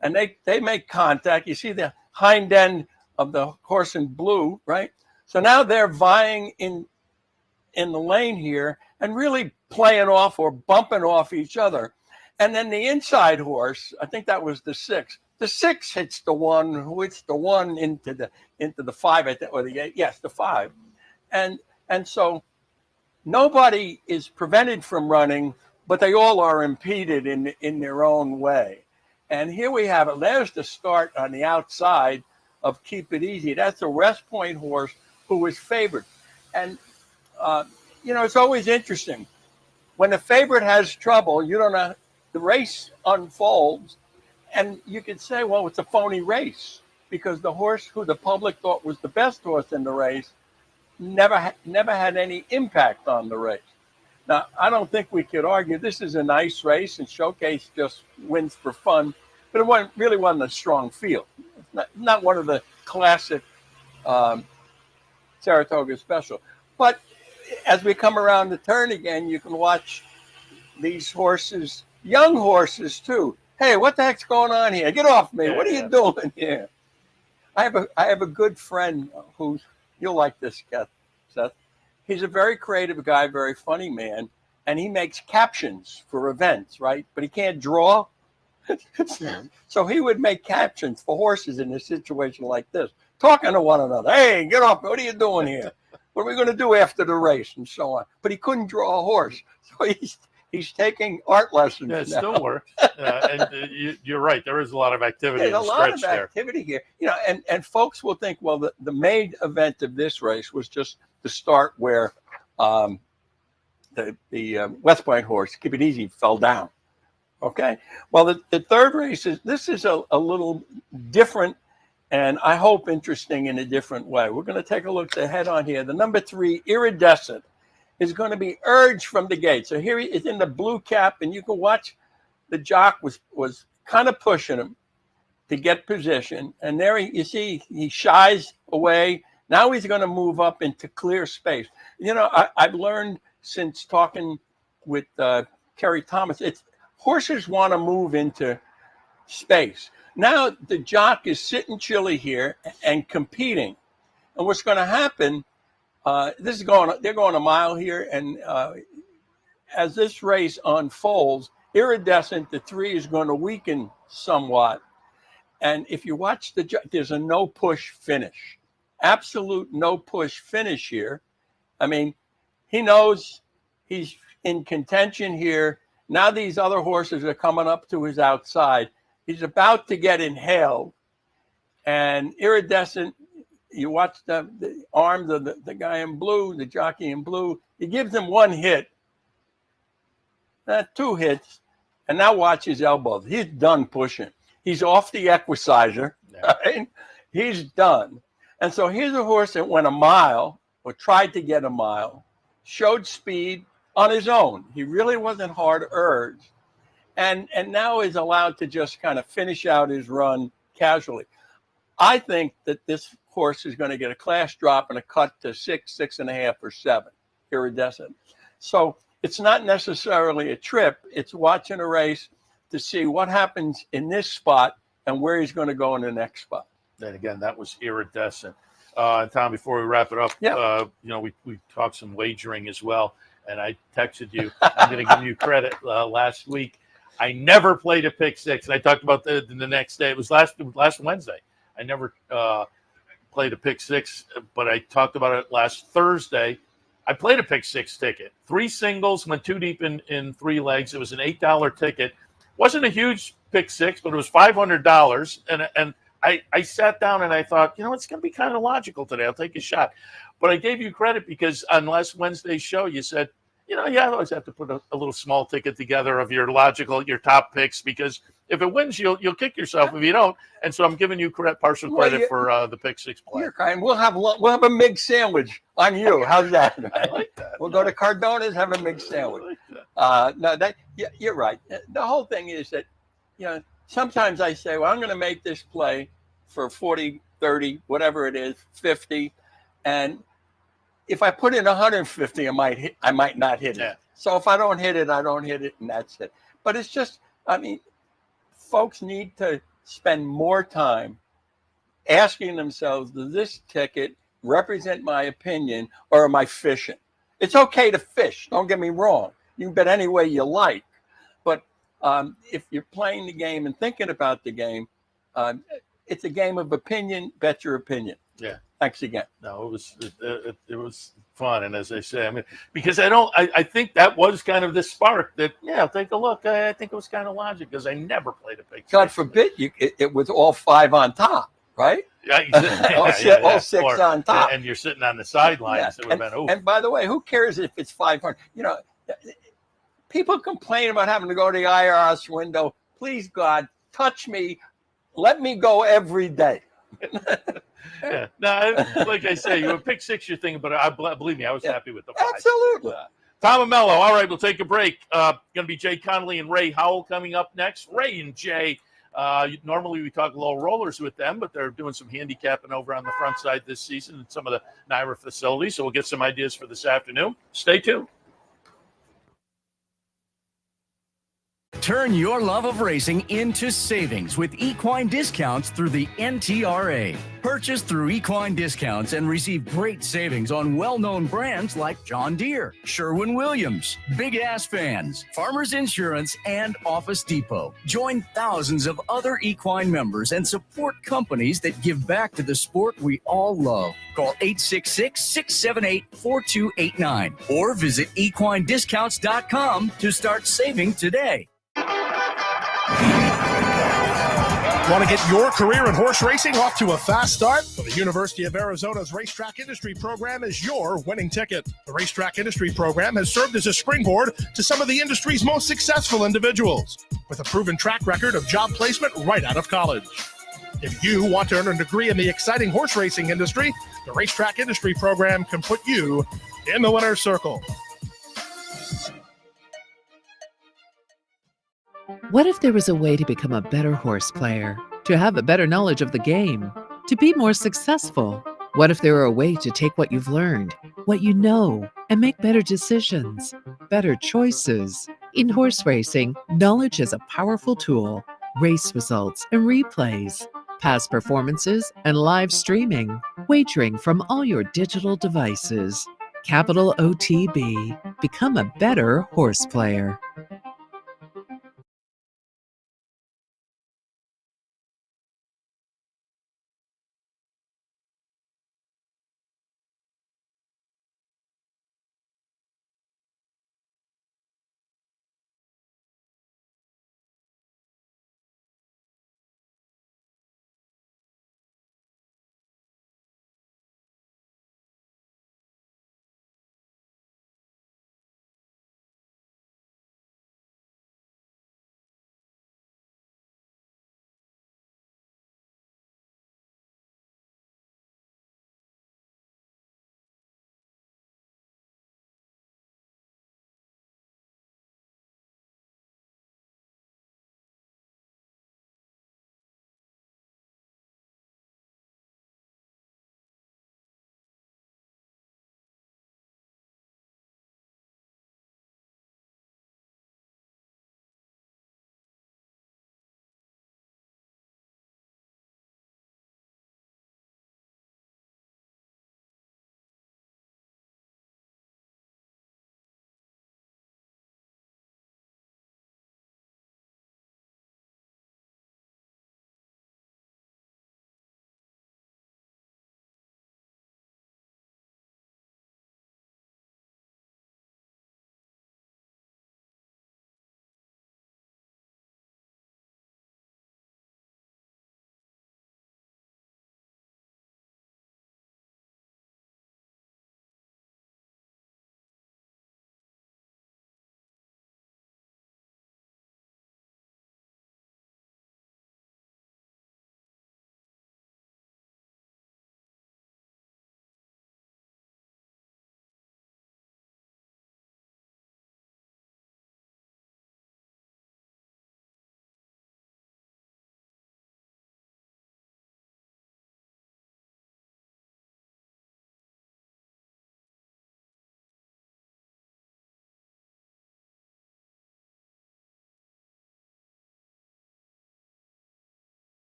And they make contact. You see the hind end of the horse in blue, right? So now they're vying in the lane here and really playing off or bumping off each other. And then the inside horse, I think that was the 6. The 6 hits the 1, who hits the 1 into the 5, I think, or the 8. Yes, the 5. And so nobody is prevented from running, but they all are impeded in their own way. And here we have it. There's the start on the outside of Keep It Easy. That's a West Point horse who was favored. And, it's always interesting. When the favorite has trouble, you don't know, the race unfolds, and you could say, well, it's a phony race because the horse who the public thought was the best horse in the race never had any impact on the race. Now, I don't think we could argue this is a nice race, and Showcase just wins for fun, but it really wasn't a strong field. It's not one of the classic Saratoga Special. But as we come around the turn again, you can watch these horses, young horses too. Hey, what the heck's going on here? Get off me. What are you doing here? I have a good friend who, you'll like this, Seth. He's a very creative guy, very funny man, and he makes captions for events, right? But he can't draw. So he would make captions for horses in a situation like this, talking to one another. Hey, get off. What are you doing here? What are we going to do after the race? And so on. But he couldn't draw a horse. So he's taking art lessons. Yeah, it now. Still works. You're right. There is a lot of activity. There's a lot of activity here. And folks will think, well, the main event of this race was just the start where the West Point horse, Keep It Easy, fell down. Okay. Well, the third race is a little different, and I hope interesting in a different way. We're going to take a look at the head on here. The number 3, Iridescent, is going to be urged from the gate. So here he is in the blue cap, and you can watch the jock was kind of pushing him to get position. And there you see he shies away. Now he's going to move up into clear space. I've learned since talking with Kerry Thomas, horses want to move into space. Now the jock is sitting chilly here and competing. And what's going to happen, they're going a mile here. And as this race unfolds, Iridescent, the 3, is going to weaken somewhat. And if you watch there's a no push finish, absolute no push finish here. I mean, he knows he's in contention here. Now these other horses are coming up to his outside. He's about to get inhaled. And Iridescent, you watch the arms of the guy in blue, the jockey in blue. He gives him 1 hit, 2 hits, and now watch his elbows. He's done pushing. He's off the equicizer. Right? He's done. And so here's a horse that went a mile, or tried to get a mile, showed speed on his own. He really wasn't hard urged. And now is allowed to just kind of finish out his run casually. I think that this horse is going to get a class drop and a cut to 6, 6.5, or 7, Iridescent. So it's not necessarily a trip. It's watching a race to see what happens in this spot and where he's going to go in the next spot. And again, that was Iridescent. Tom, before we wrap it up, we talked some wagering as well. And I texted you. I'm going to give you credit. Last week, I never played a pick 6. And I talked about the next day. It was last Wednesday. I never played a pick 6, but I talked about it last Thursday. I played a pick 6 ticket. 3 singles, went 2 deep in 3 legs. It was an $8 ticket. Wasn't a huge pick 6, but it was $500. And I sat down and I thought, it's going to be kind of logical today. I'll take a shot. But I gave you credit because on last Wednesday's show, you said, you always have to put a little small ticket together of your top picks, because if it wins, you'll kick yourself if you don't. And so I'm giving you partial credit for the pick 6 play. You're kind. We'll have a MIG sandwich on you. How's that? I like that. We'll go to Cardona's, have a MIG sandwich. You're right. The whole thing is that, sometimes I say, well, I'm going to make this play for 40, 30, whatever it is, 50, and if I put in 150, I might not hit it. So if I don't hit it, I don't hit it, and that's it. But it's just, folks need to spend more time asking themselves, does this ticket represent my opinion, or am I fishing? It's okay to fish. Don't get me wrong. You can bet any way you like. But if you're playing the game and thinking about the game, it's a game of opinion. Bet your opinion. Yeah. Thanks again. No, it was fun, and as I say, because I think that was kind of the spark that take a look. I think it was kind of logic because I never played a pick 6. God forbid it was all 5 on top, right? All 6 on top, and you're sitting on the sidelines. Yeah. It would have been. And by the way, who cares if it's 500? People complain about having to go to the IRS window. Please, God, touch me. Let me go every day. No, like I say, you pick 6, you're thinking, but believe me, I was happy with the 5. Absolutely. Tom Amello. All right, we'll take a break. Going to be Jay Connolly and Ray Howell coming up next. Ray and Jay, normally we talk low rollers with them, but they're doing some handicapping over on the front side this season in some of the NYRA facilities. So we'll get some ideas for this afternoon. Stay tuned. Turn your love of racing into savings with equine discounts through the NTRA. Purchase through equine discounts and receive great savings on well-known brands like John Deere, Sherwin-Williams, Big Ass Fans, Farmers Insurance, and Office Depot. Join thousands of other equine members and support companies that give back to the sport we all love. Call 866-678-4289 or visit equinediscounts.com to start saving today. Want to get your career in horse racing off to a fast start? Well, the University of Arizona's Racetrack Industry Program is your winning ticket. The Racetrack Industry Program has served as a springboard to some of the industry's most successful individuals, with a proven track record of job placement right out of college. If you want to earn a degree in the exciting horse racing industry, the Racetrack Industry Program can put you in the winner's circle. What if there was a way to become a better horse player, to have a better knowledge of the game, to be more successful? What if there were a way to take what you've learned, what you know, and make better decisions, better choices? In horse racing, knowledge is a powerful tool. Race results and replays, past performances and live streaming, wagering from all your digital devices. Capital OTB. Become a better horse player.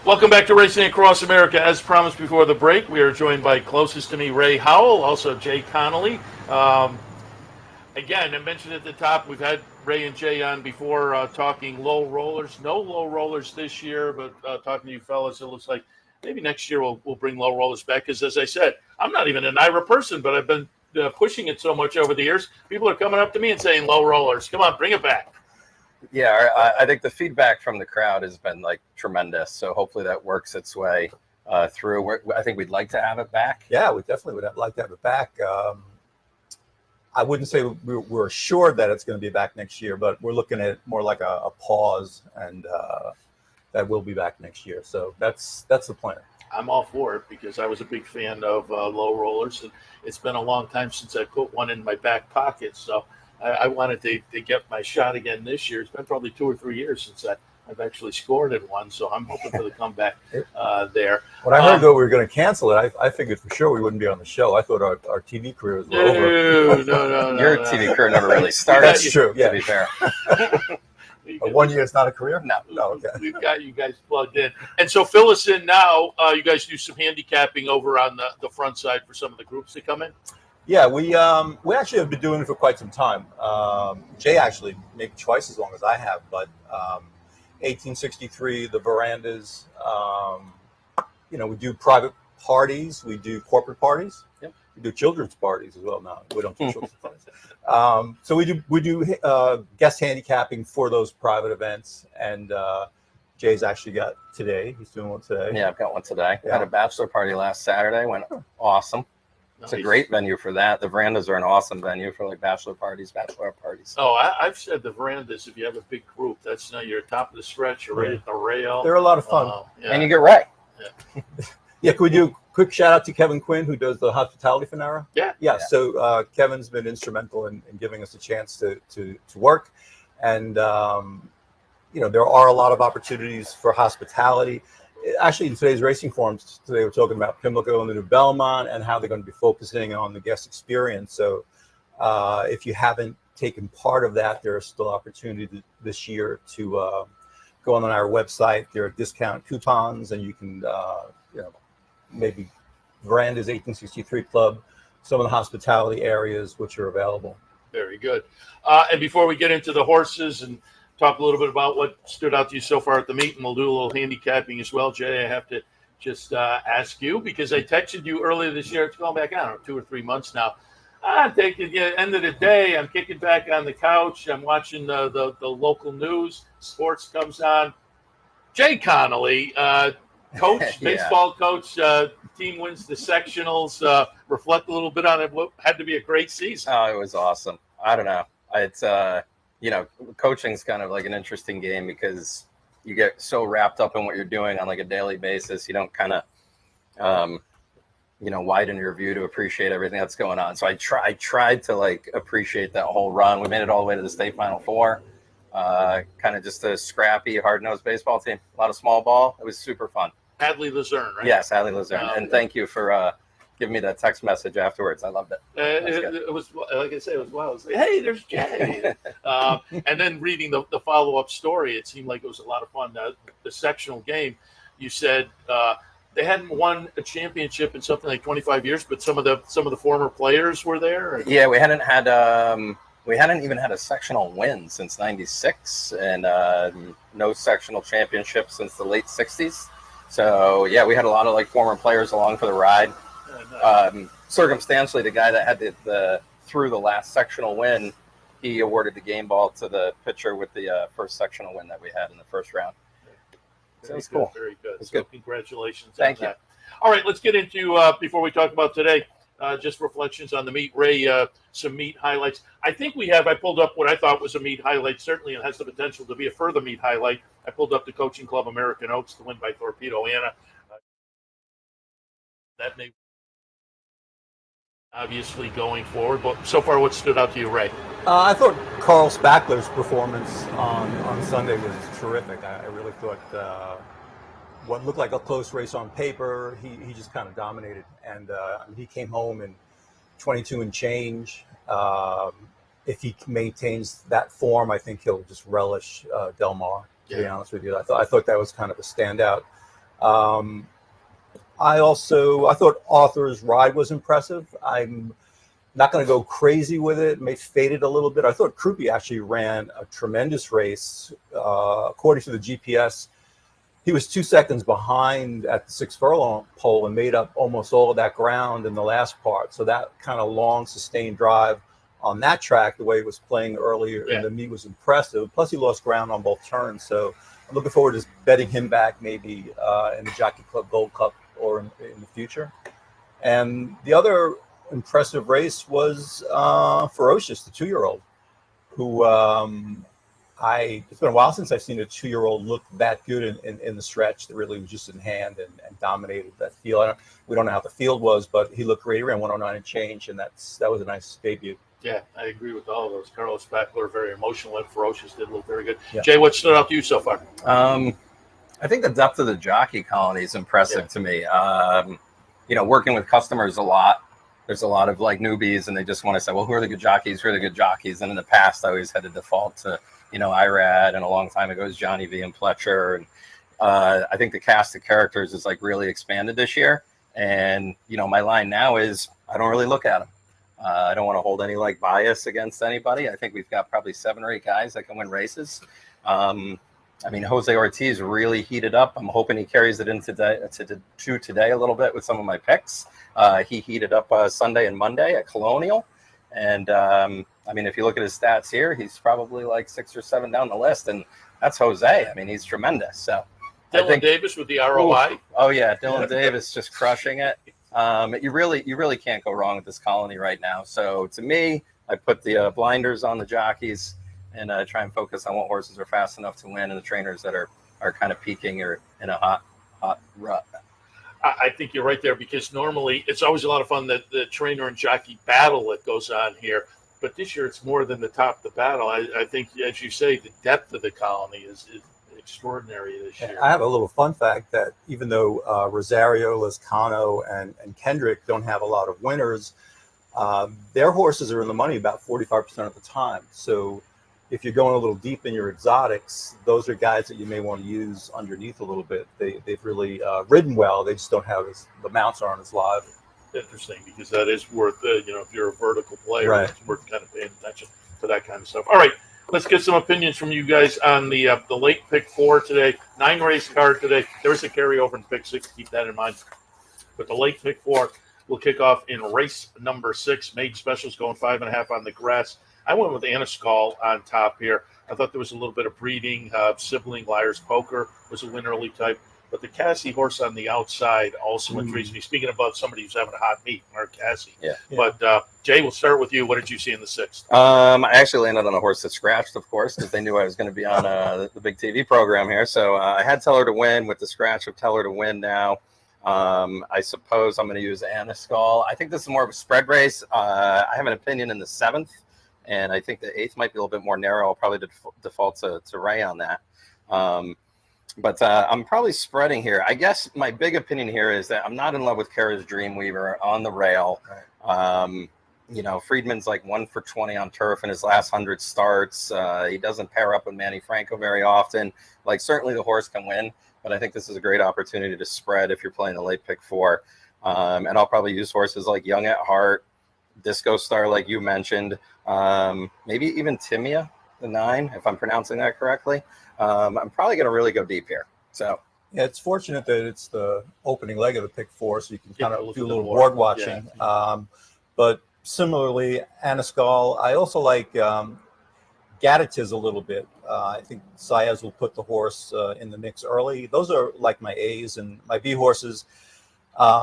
Welcome back to Racing Across America. As promised before the break, we are joined by closest to me, Ray Howell, also Jay Connolly. Again, I mentioned at the top, we've had Ray and Jay on before talking low rollers. No low rollers this year, but talking to you fellas, it looks like maybe next year we'll bring low rollers back. Because as I said, I'm not even an NYRA person, but I've been pushing it so much over the years, people are coming up to me and saying, low rollers, come on, bring it back. Yeah, I think the feedback from the crowd has been like tremendous. So hopefully that works its way through. I think we'd like to have it back. Yeah, we definitely would like to have it back. I wouldn't say we're assured that it's going to be back next year, but we're looking at more like a pause, and that will be back next year. So that's the plan. I'm all for it because I was a big fan of low rollers, and it's been a long time since I put one in my back pocket. So I wanted to get my shot again this year. It's been probably 2 or 3 years since I've actually scored in one, so I'm hoping for the comeback there. When I heard that we were going to cancel it, I figured for sure we wouldn't be on the show. I thought our TV careers were over. No. Your TV career never really started. That's true. Yeah, to be fair. 1 year is not a career? No. Okay. We've got you guys plugged in. And so fill us in now. You guys do some handicapping over on the front side for some of the groups that come in? Yeah, we actually have been doing it for quite some time. Jay actually maybe twice as long as I have, but 1863, the verandas, we do private parties, we do corporate parties. Yep. We do children's parties as well now. We don't do children's parties. So we do guest handicapping for those private events, and Jay's actually got today. He's doing one today. Yeah, I've got one today. Yeah. Had a bachelor party last Saturday. Went awesome. It's a great venue for that. The verandas are an awesome venue for like bachelor parties, bachelorette parties. Oh, I've said the verandas, if you have a big group, that's you're top of the stretch, you're right at the rail. They're a lot of fun. And you get right. Yeah, can we do a quick shout out to Kevin Quinn, who does the hospitality for NYRA? Yeah. So Kevin's been instrumental in giving us a chance to work. And, there are a lot of opportunities for hospitality. Actually, in today's racing forums today, we're talking about Pimlico and the New Belmont and how they're going to be focusing on the guest experience. So if you haven't taken part of that, there are still opportunities this year to go on our website. There are discount coupons, and you can, maybe Veranda's 1863 Club, some of the hospitality areas which are available. Very good. And before we get into the horses and talk a little bit about what stood out to you so far at the meet, and we'll do a little handicapping as well, Jay, I have to just ask you, because I texted you earlier this year. It's going back, I don't know, 2 or 3 months now. I'm taking end of the day. I'm kicking back on the couch. I'm watching the local news. Sports comes on. Jay Connolly, coach, baseball coach, team wins the sectionals. Reflect a little bit on it. What had to be a great season. Oh, it was awesome. I don't know. It's coaching's kind of like an interesting game because you get so wrapped up in what you're doing on like a daily basis. You don't kind of, widen your view to appreciate everything that's going on. So I tried to like appreciate that whole run. We made it all the way to the state Final Four. Kind of just a scrappy, hard-nosed baseball team. A lot of small ball. It was super fun. Hadley Luzerne, right? Yes, Hadley Luzerne. And thank you for giving me that text message afterwards. I loved it. It was, like I said, it was wild. I was like, hey, there's Jay. And then reading the follow-up story, it seemed like it was a lot of fun. The sectional game, you said they hadn't won a championship in something like 25 years, but some of the former players were there. Yeah, we hadn't even had a sectional win since '96, and no sectional championship since the late '60s. So yeah, we had a lot of like former players along for the ride. Circumstantially, the guy that had through the last sectional win, he awarded the game ball to the pitcher with the first sectional win that we had in the first round. So it's cool. Very good. It's So good. Congratulations. Thank on you. that. All right, let's get into before we talk about today. Just reflections on the meet. Ray, some meet highlights. I think I pulled up what I thought was a meet highlight. Certainly it has the potential to be a further meet highlight. I pulled up the Coaching Club American Oaks, the win by Torpedo Anna. That may obviously going forward, but so far what stood out to you, Ray? I thought Carl Spackler's performance on Sunday was terrific. I really thought what looked like a close race on paper, he just kind of dominated. And he came home in 22 and change. If he maintains that form, I think he'll just relish Del Mar, to be honest with you. I thought that was kind of a standout. I thought Arthur's ride was impressive. I'm not going to go crazy with it. It may fade it a little bit. I thought Krupe actually ran a tremendous race. According to the GPS, he was 2 seconds behind at the 6 furlong pole and made up almost all of that ground in the last part. So that kind of long sustained drive on that track, the way he was playing earlier in the meet, was impressive. Plus he lost ground on both turns. So I'm looking forward to betting him back maybe in the Jockey Club Gold Cup or in the future. And the other impressive race was Ferocious, the 2-year-old, who it's been a while since I've seen a 2-year-old look that good in the stretch. That really was just in hand and dominated that field. We don't know how the field was, but he looked great. He ran 109 and change, and that was a nice debut. Yeah, I agree with all of those. Carlos Backler, very emotional, and Ferocious did look very good. Yeah. Jay, what stood out to you so far? I think the depth of the jockey colony is impressive to me. Working with customers a lot, there's a lot of like newbies, and they just want to say, well, who are the good jockeys? Who are the good jockeys? And in the past, I always had to default to, NYRA, and a long time ago it was Johnny V and Pletcher. And I think the cast of characters is like really expanded this year. And, my line now is I don't really look at them. I don't want to hold any like bias against anybody. I think we've got probably 7 or 8 guys that can win races. Jose Ortiz really heated up. I'm hoping he carries it into today a little bit with some of my picks. He heated up Sunday and Monday at Colonial. And, if you look at his stats here, he's probably like 6 or 7 down the list. And that's Jose. He's tremendous. So Dylan Davis with the ROI. Oh, yeah. Dylan Davis just crushing it. You really can't go wrong with this colony right now. So to me, I put the blinders on the jockeys and try and focus on what horses are fast enough to win and the trainers that are kind of peaking or in a hot rut. I think you're right there, because normally it's always a lot of fun, the trainer and jockey battle that goes on here. But this year it's more than the top of the battle. I think, as you say, the depth of the colony is extraordinary this year. I have a little fun fact that even though Rosario, Lizcano, and Kendrick don't have a lot of winners, their horses are in the money about 45% of the time. So if you're going a little deep in your exotics, those are guys that you may want to use underneath a little bit. They've really ridden well. They just don't have the mounts aren't as live. Interesting, because that is worth, if you're a vertical player, right, it's worth kind of paying attention to that kind of stuff. All right, let's get some opinions from you guys on the late pick 4 today. 9 race card today. There's a carryover in pick 6. Keep that in mind. But the late pick 4 will kick off in race number 6. Made specials going 5.5 on the grass. I went with Anascal on top here. I thought there was a little bit of breeding. Sibling Liar's Poker was a win early type. But the Cassie horse on the outside also intrigues me. Speaking about somebody who's having a hot meet, Mark Cassie. Yeah. But Jay, we'll start with you. What did you see in the 6th? I actually landed on a horse that scratched, of course, because they knew I was going to be on the big TV program here. So I had Teller to win with the scratch of Teller to win now. I suppose I'm going to use Anascal. I think this is more of a spread race. I have an opinion in the 7th, and I think the 8th might be a little bit more narrow. I'll probably default to Ray on that. But I'm probably spreading here. I guess my big opinion here is that I'm not in love with Kara's Dreamweaver on the rail. Right. Friedman's like 1 for 20 on turf in his last 100 starts. He doesn't pair up with Manny Franco very often. Like, certainly the horse can win, but I think this is a great opportunity to spread if you're playing the late pick 4. And I'll probably use horses like Young at Heart, Disco Star, like you mentioned, maybe even Timia, the 9, if I'm pronouncing that correctly. I'm probably going to really go deep here. So yeah, it's fortunate that it's the opening leg of the pick 4, so you can kind of do a little board watching. Yeah. But similarly, Anascal, I also like Gatitiz a little bit. I think Saez will put the horse in the mix early. Those are like my A's, and my B horses.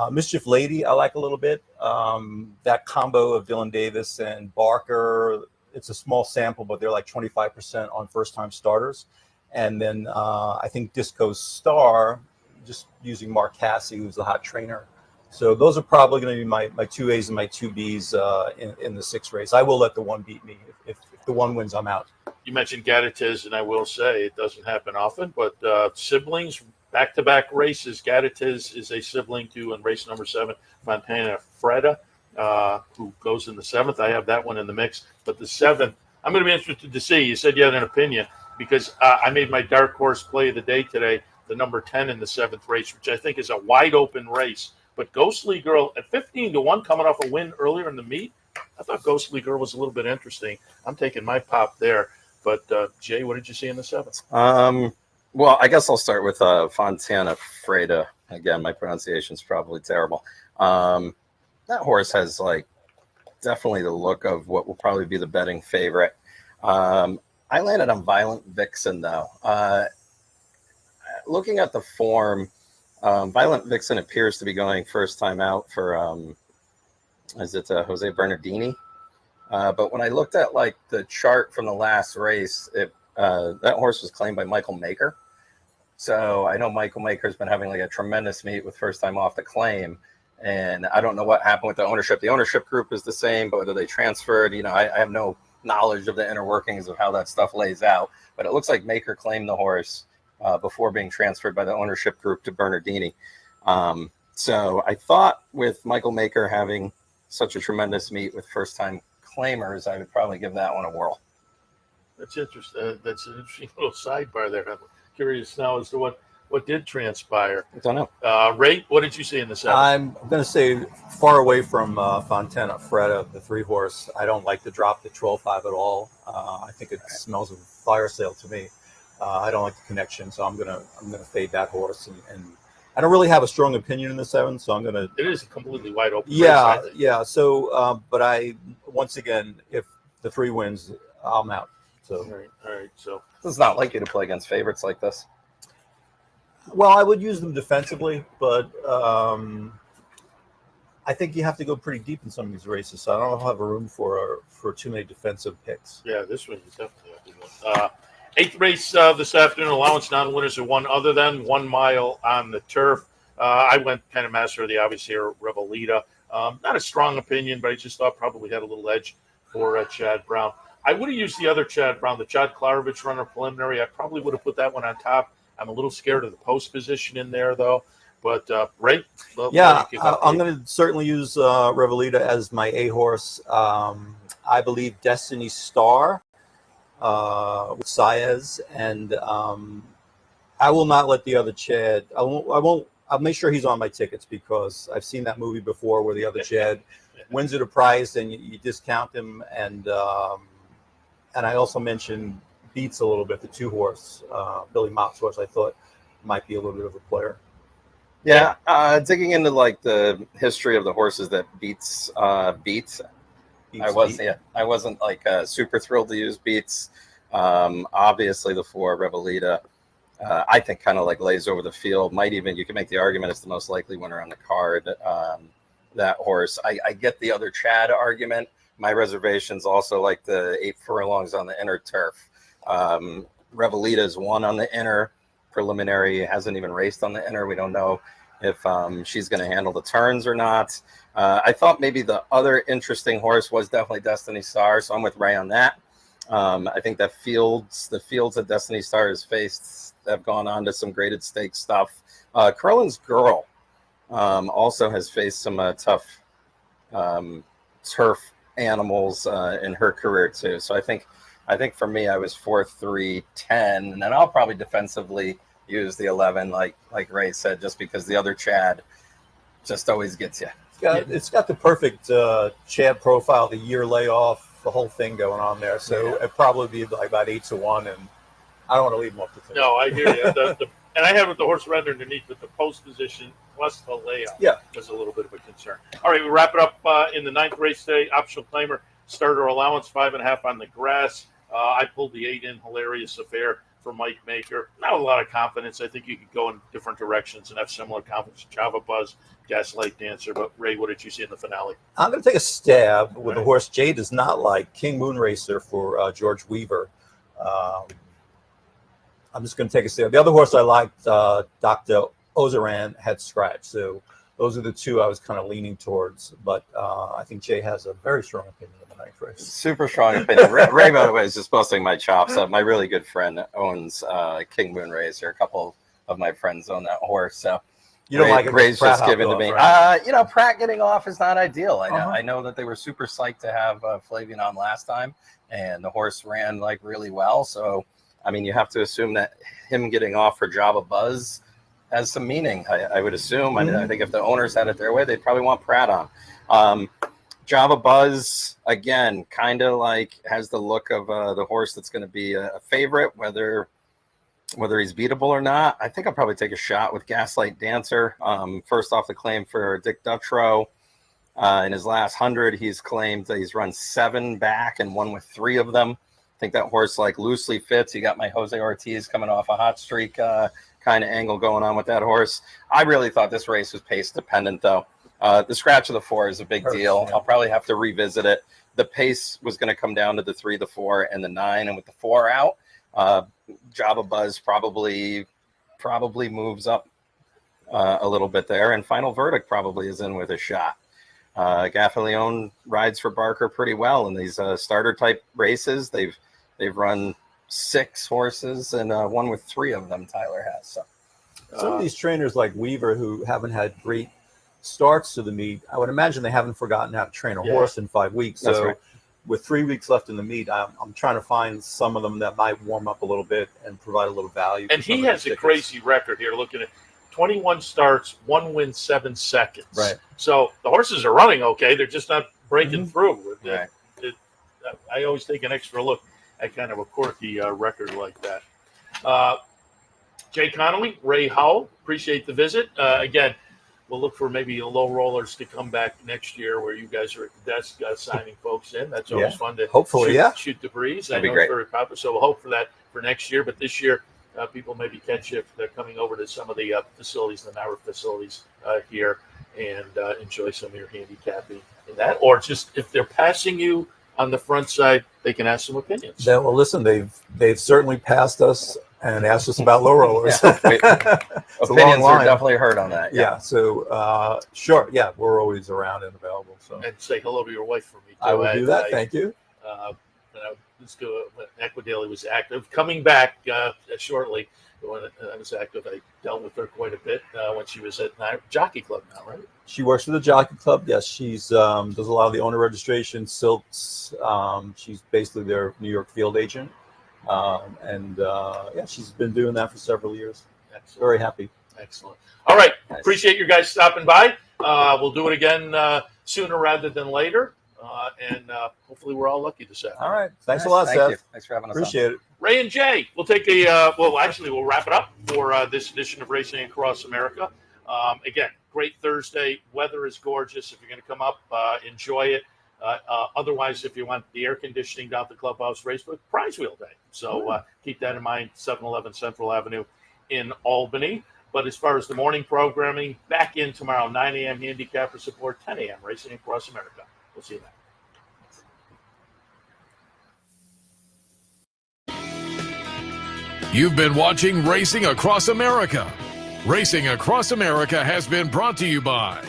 Mischief Lady, I like a little bit. That combo of Dylan Davis and Barker, it's a small sample, but they're like 25% on first-time starters. And then I think Disco Star, just using Mark Cassie, who's the hot trainer. So those are probably going to be my 2 A's and my 2 B's in the 6th race. I will let the 1 beat me. If the 1 wins, I'm out. You mentioned Gatitiz, and I will say it doesn't happen often, but siblings, back-to-back races. Gatitiz is a sibling to, in race number 7, Fontana Freda, who goes in the 7th. I have that one in the mix. But the 7th, I'm going to be interested to see. You said you had an opinion, because I made my dark horse play of the day today, the number 10 in the 7th race, which I think is a wide-open race. But Ghostly Girl at 15-1 coming off a win earlier in the meet, I thought Ghostly Girl was a little bit interesting. I'm taking my pop there. But, Jay, what did you see in the 7th? Well, I guess I'll start with Fontana Freda. Again, my pronunciation's probably terrible. That horse has like definitely the look of what will probably be the betting favorite. I landed on Violent Vixen though. Looking at the form, Violent Vixen appears to be going first time out for Jose Bernardini. But when I looked at like the chart from the last race, that horse was claimed by Michael Maker. So I know Michael Maker's been having like a tremendous meet with first time off the claim. And I don't know what happened with the ownership. The ownership group is the same, but whether they transferred, I have no knowledge of the inner workings of how that stuff lays out. But it looks like Maker claimed the horse before being transferred by the ownership group to Bernardini. So I thought with Michael Maker having such a tremendous meet with first time claimers, I would probably give that one a whirl. That's interesting. That's an interesting little sidebar there. I'm curious now as to what did transpire. I don't know. Ray, what did you see in the seven? I'm going to say far away from Fontana Freda, the 3-horse. I don't like to drop the 12-5 at all. I think it smells of fire sale to me. I don't like the connection, so I'm gonna fade that horse. And I don't really have a strong opinion in the 7, so I'm gonna. It is a completely wide open. Yeah, race, yeah. So, but once again, if the 3 wins, I'm out. So. All right. So it's not like you to play against favorites like this. Well, I would use them defensively, but I think you have to go pretty deep in some of these races. So I don't have a room for too many defensive picks. Yeah, this one you definitely have to go. 8th race this afternoon. Allowance non-winners are one other than 1 mile on the turf. I went kind of master of the obvious here, Revelita. Not a strong opinion, but I just thought probably had a little edge for Chad Brown. I would have used the other Chad Brown, the Chad Klarovich runner preliminary. I probably would have put that one on top. I'm a little scared of the post position in there, though. But, Ray? Yeah, I'm going to certainly use Revelita as my A horse. I believe Destiny Star with Saez, and I will not let the other Chad. I'll make sure he's on my tickets because I've seen that movie before where the other Chad wins at a price and you discount him. And I also mentioned Beats a little bit, the 2-horse, Billy Mopp's horse. I thought might be a little bit of a player. Yeah, digging into like the history of the horses that Beats. I wasn't like super thrilled to use Beats. Obviously, the 4 Revelita, I think kind of like lays over the field. You can make the argument it's the most likely winner on the card. That horse. I get the other Chad argument. My reservations also like the 8 furlongs on the inner turf. Revelita's 1 on the inner preliminary, hasn't even raced on the inner. We don't know if she's going to handle the turns or not. I thought maybe the other interesting horse was definitely Destiny Star, so I'm with Ray on that. I think that the fields that Destiny Star has faced have gone on to some graded stake stuff. Curlin's Girl also has faced some tough turf animals in her career too. So I think for me, I was 4-3-10, and then I'll probably defensively use the 11, like Ray said, just because the other Chad just always gets you. It's got the perfect Chad profile, the year layoff, the whole thing going on there. So it'd probably be like about 8-1, and I don't want to leave them up to 10. No, I hear you. And I have the horse right underneath with the post position plus the layout. Yeah, was a little bit of a concern. All right, we wrap it up in the 9th race today. Optional claimer, starter allowance 5.5 on the grass. I pulled the 8 in Hilarious Affair for Mike Maker. Not a lot of confidence. I think you could go in different directions and have similar confidence. Java Buzz, Gaslight Dancer. But Ray, what did you see in the finale? I'm going to take a stab with a horse Jay does not like, King Moon Racer for George Weaver. I'm just going to take a stab. The other horse I liked, Dr. Ozaran, had scratch. So those are the 2 I was kind of leaning towards. But I think Jay has a very strong opinion of the 9th race. Super strong opinion. Ray, by the way, is just busting my chops up. My really good friend owns King Moon Racer. A couple of my friends own that horse. So you don't like it? Ray's just given to me. Right? Pratt getting off is not ideal. I know that they were super psyched to have Flavian on last time, and the horse ran like really well. So, I mean, you have to assume that him getting off for Java Buzz has some meaning. I would assume. I mean, I think if the owners had it their way, they'd probably want Pratt on. Java Buzz, again, kind of like has the look of the horse that's going to be a favorite, whether whether he's beatable or not, I think I'll probably take a shot with Gaslight Dancer. First off the claim for Dick Dutrow. In his last 100, he's claimed that he's run 7 back and won with 3 of them. I think that horse loosely fits. You got my Jose Ortiz coming off a hot streak kind of angle going on with that horse. I really thought this race was pace dependent, though. The scratch of the 4 is a big deal. Yeah. I'll probably have to revisit it. The pace was going to come down to the 3, the 4, and the 9, and with the 4 out, Java Buzz probably moves up a little bit there, and Final Verdict probably is in with a shot. Gaffaleone rides for Barker pretty well in these starter type races. They've run 6 horses and won with 3 of them. Tyler has. So some of these trainers like Weaver who haven't had great starts to the meet, I would imagine they haven't forgotten how to train a horse in 5 weeks. That's so right. With 3 weeks left in the meet, I'm trying to find some of them that might warm up a little bit and provide a little value. And he has a crazy record here. Looking at 21 starts, 1 win, 7 seconds. Right. So the horses are running okay. They're just not breaking through. Right. I always take an extra look at kind of a quirky record like that. Jay Connolly, Ray Howell, appreciate the visit. Again, we'll look for maybe low rollers to come back next year where you guys are at the desk signing folks in. That's always fun to hopefully shoot the breeze. That'd I be know great. it's very popular, so we'll hope for that for next year. But this year, people maybe catch if they're coming over to some of the facilities, the NYRA facilities here, and enjoy some of your handicapping in that. Or just if they're passing you on the front side, they can ask some opinions. Then, well, listen, they've certainly passed us and asked us about low rollers. Opinions are definitely heard on that. Yeah. So sure. Yeah, we're always around and available. So And say hello to your wife for me, too. I will do that. Thank you. Let's go. When Equidaily was active, coming back shortly. When I was active, I dealt with her quite a bit when she was at Jockey Club now, right? She works for the Jockey Club. Yes, she's does a lot of the owner registration, silks. She's basically their New York field agent, yeah, she's been doing that for several years. Excellent. Very happy. Excellent. All right, appreciate you guys stopping by. We'll do it again sooner rather than later, and hopefully we're all lucky this afternoon. All right, thanks a lot, Seth. You. Thanks for having us. Appreciate it. Ray and Jay, we'll take we'll wrap it up for this edition of Racing Across America. Again, great Thursday. Weather is gorgeous. If you're going to come up, enjoy it. Otherwise, if you want the air conditioning down at the Clubhouse Racebook, prize wheel day. So keep that in mind, 711 Central Avenue in Albany. But as far as the morning programming, back in tomorrow, 9 a.m. handicapper support, 10 a.m. Racing Across America. We'll see you then. You've been watching Racing Across America. Racing Across America has been brought to you by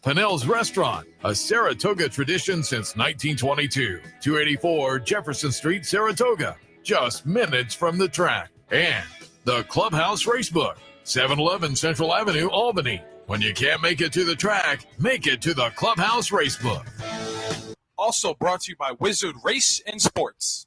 Pinnell's Restaurant, a Saratoga tradition since 1922. 284 Jefferson Street, Saratoga, just minutes from the track. And the Clubhouse Racebook, 711 Central Avenue, Albany. When you can't make it to the track, make it to the Clubhouse Racebook. Also brought to you by Wizard Race and Sports.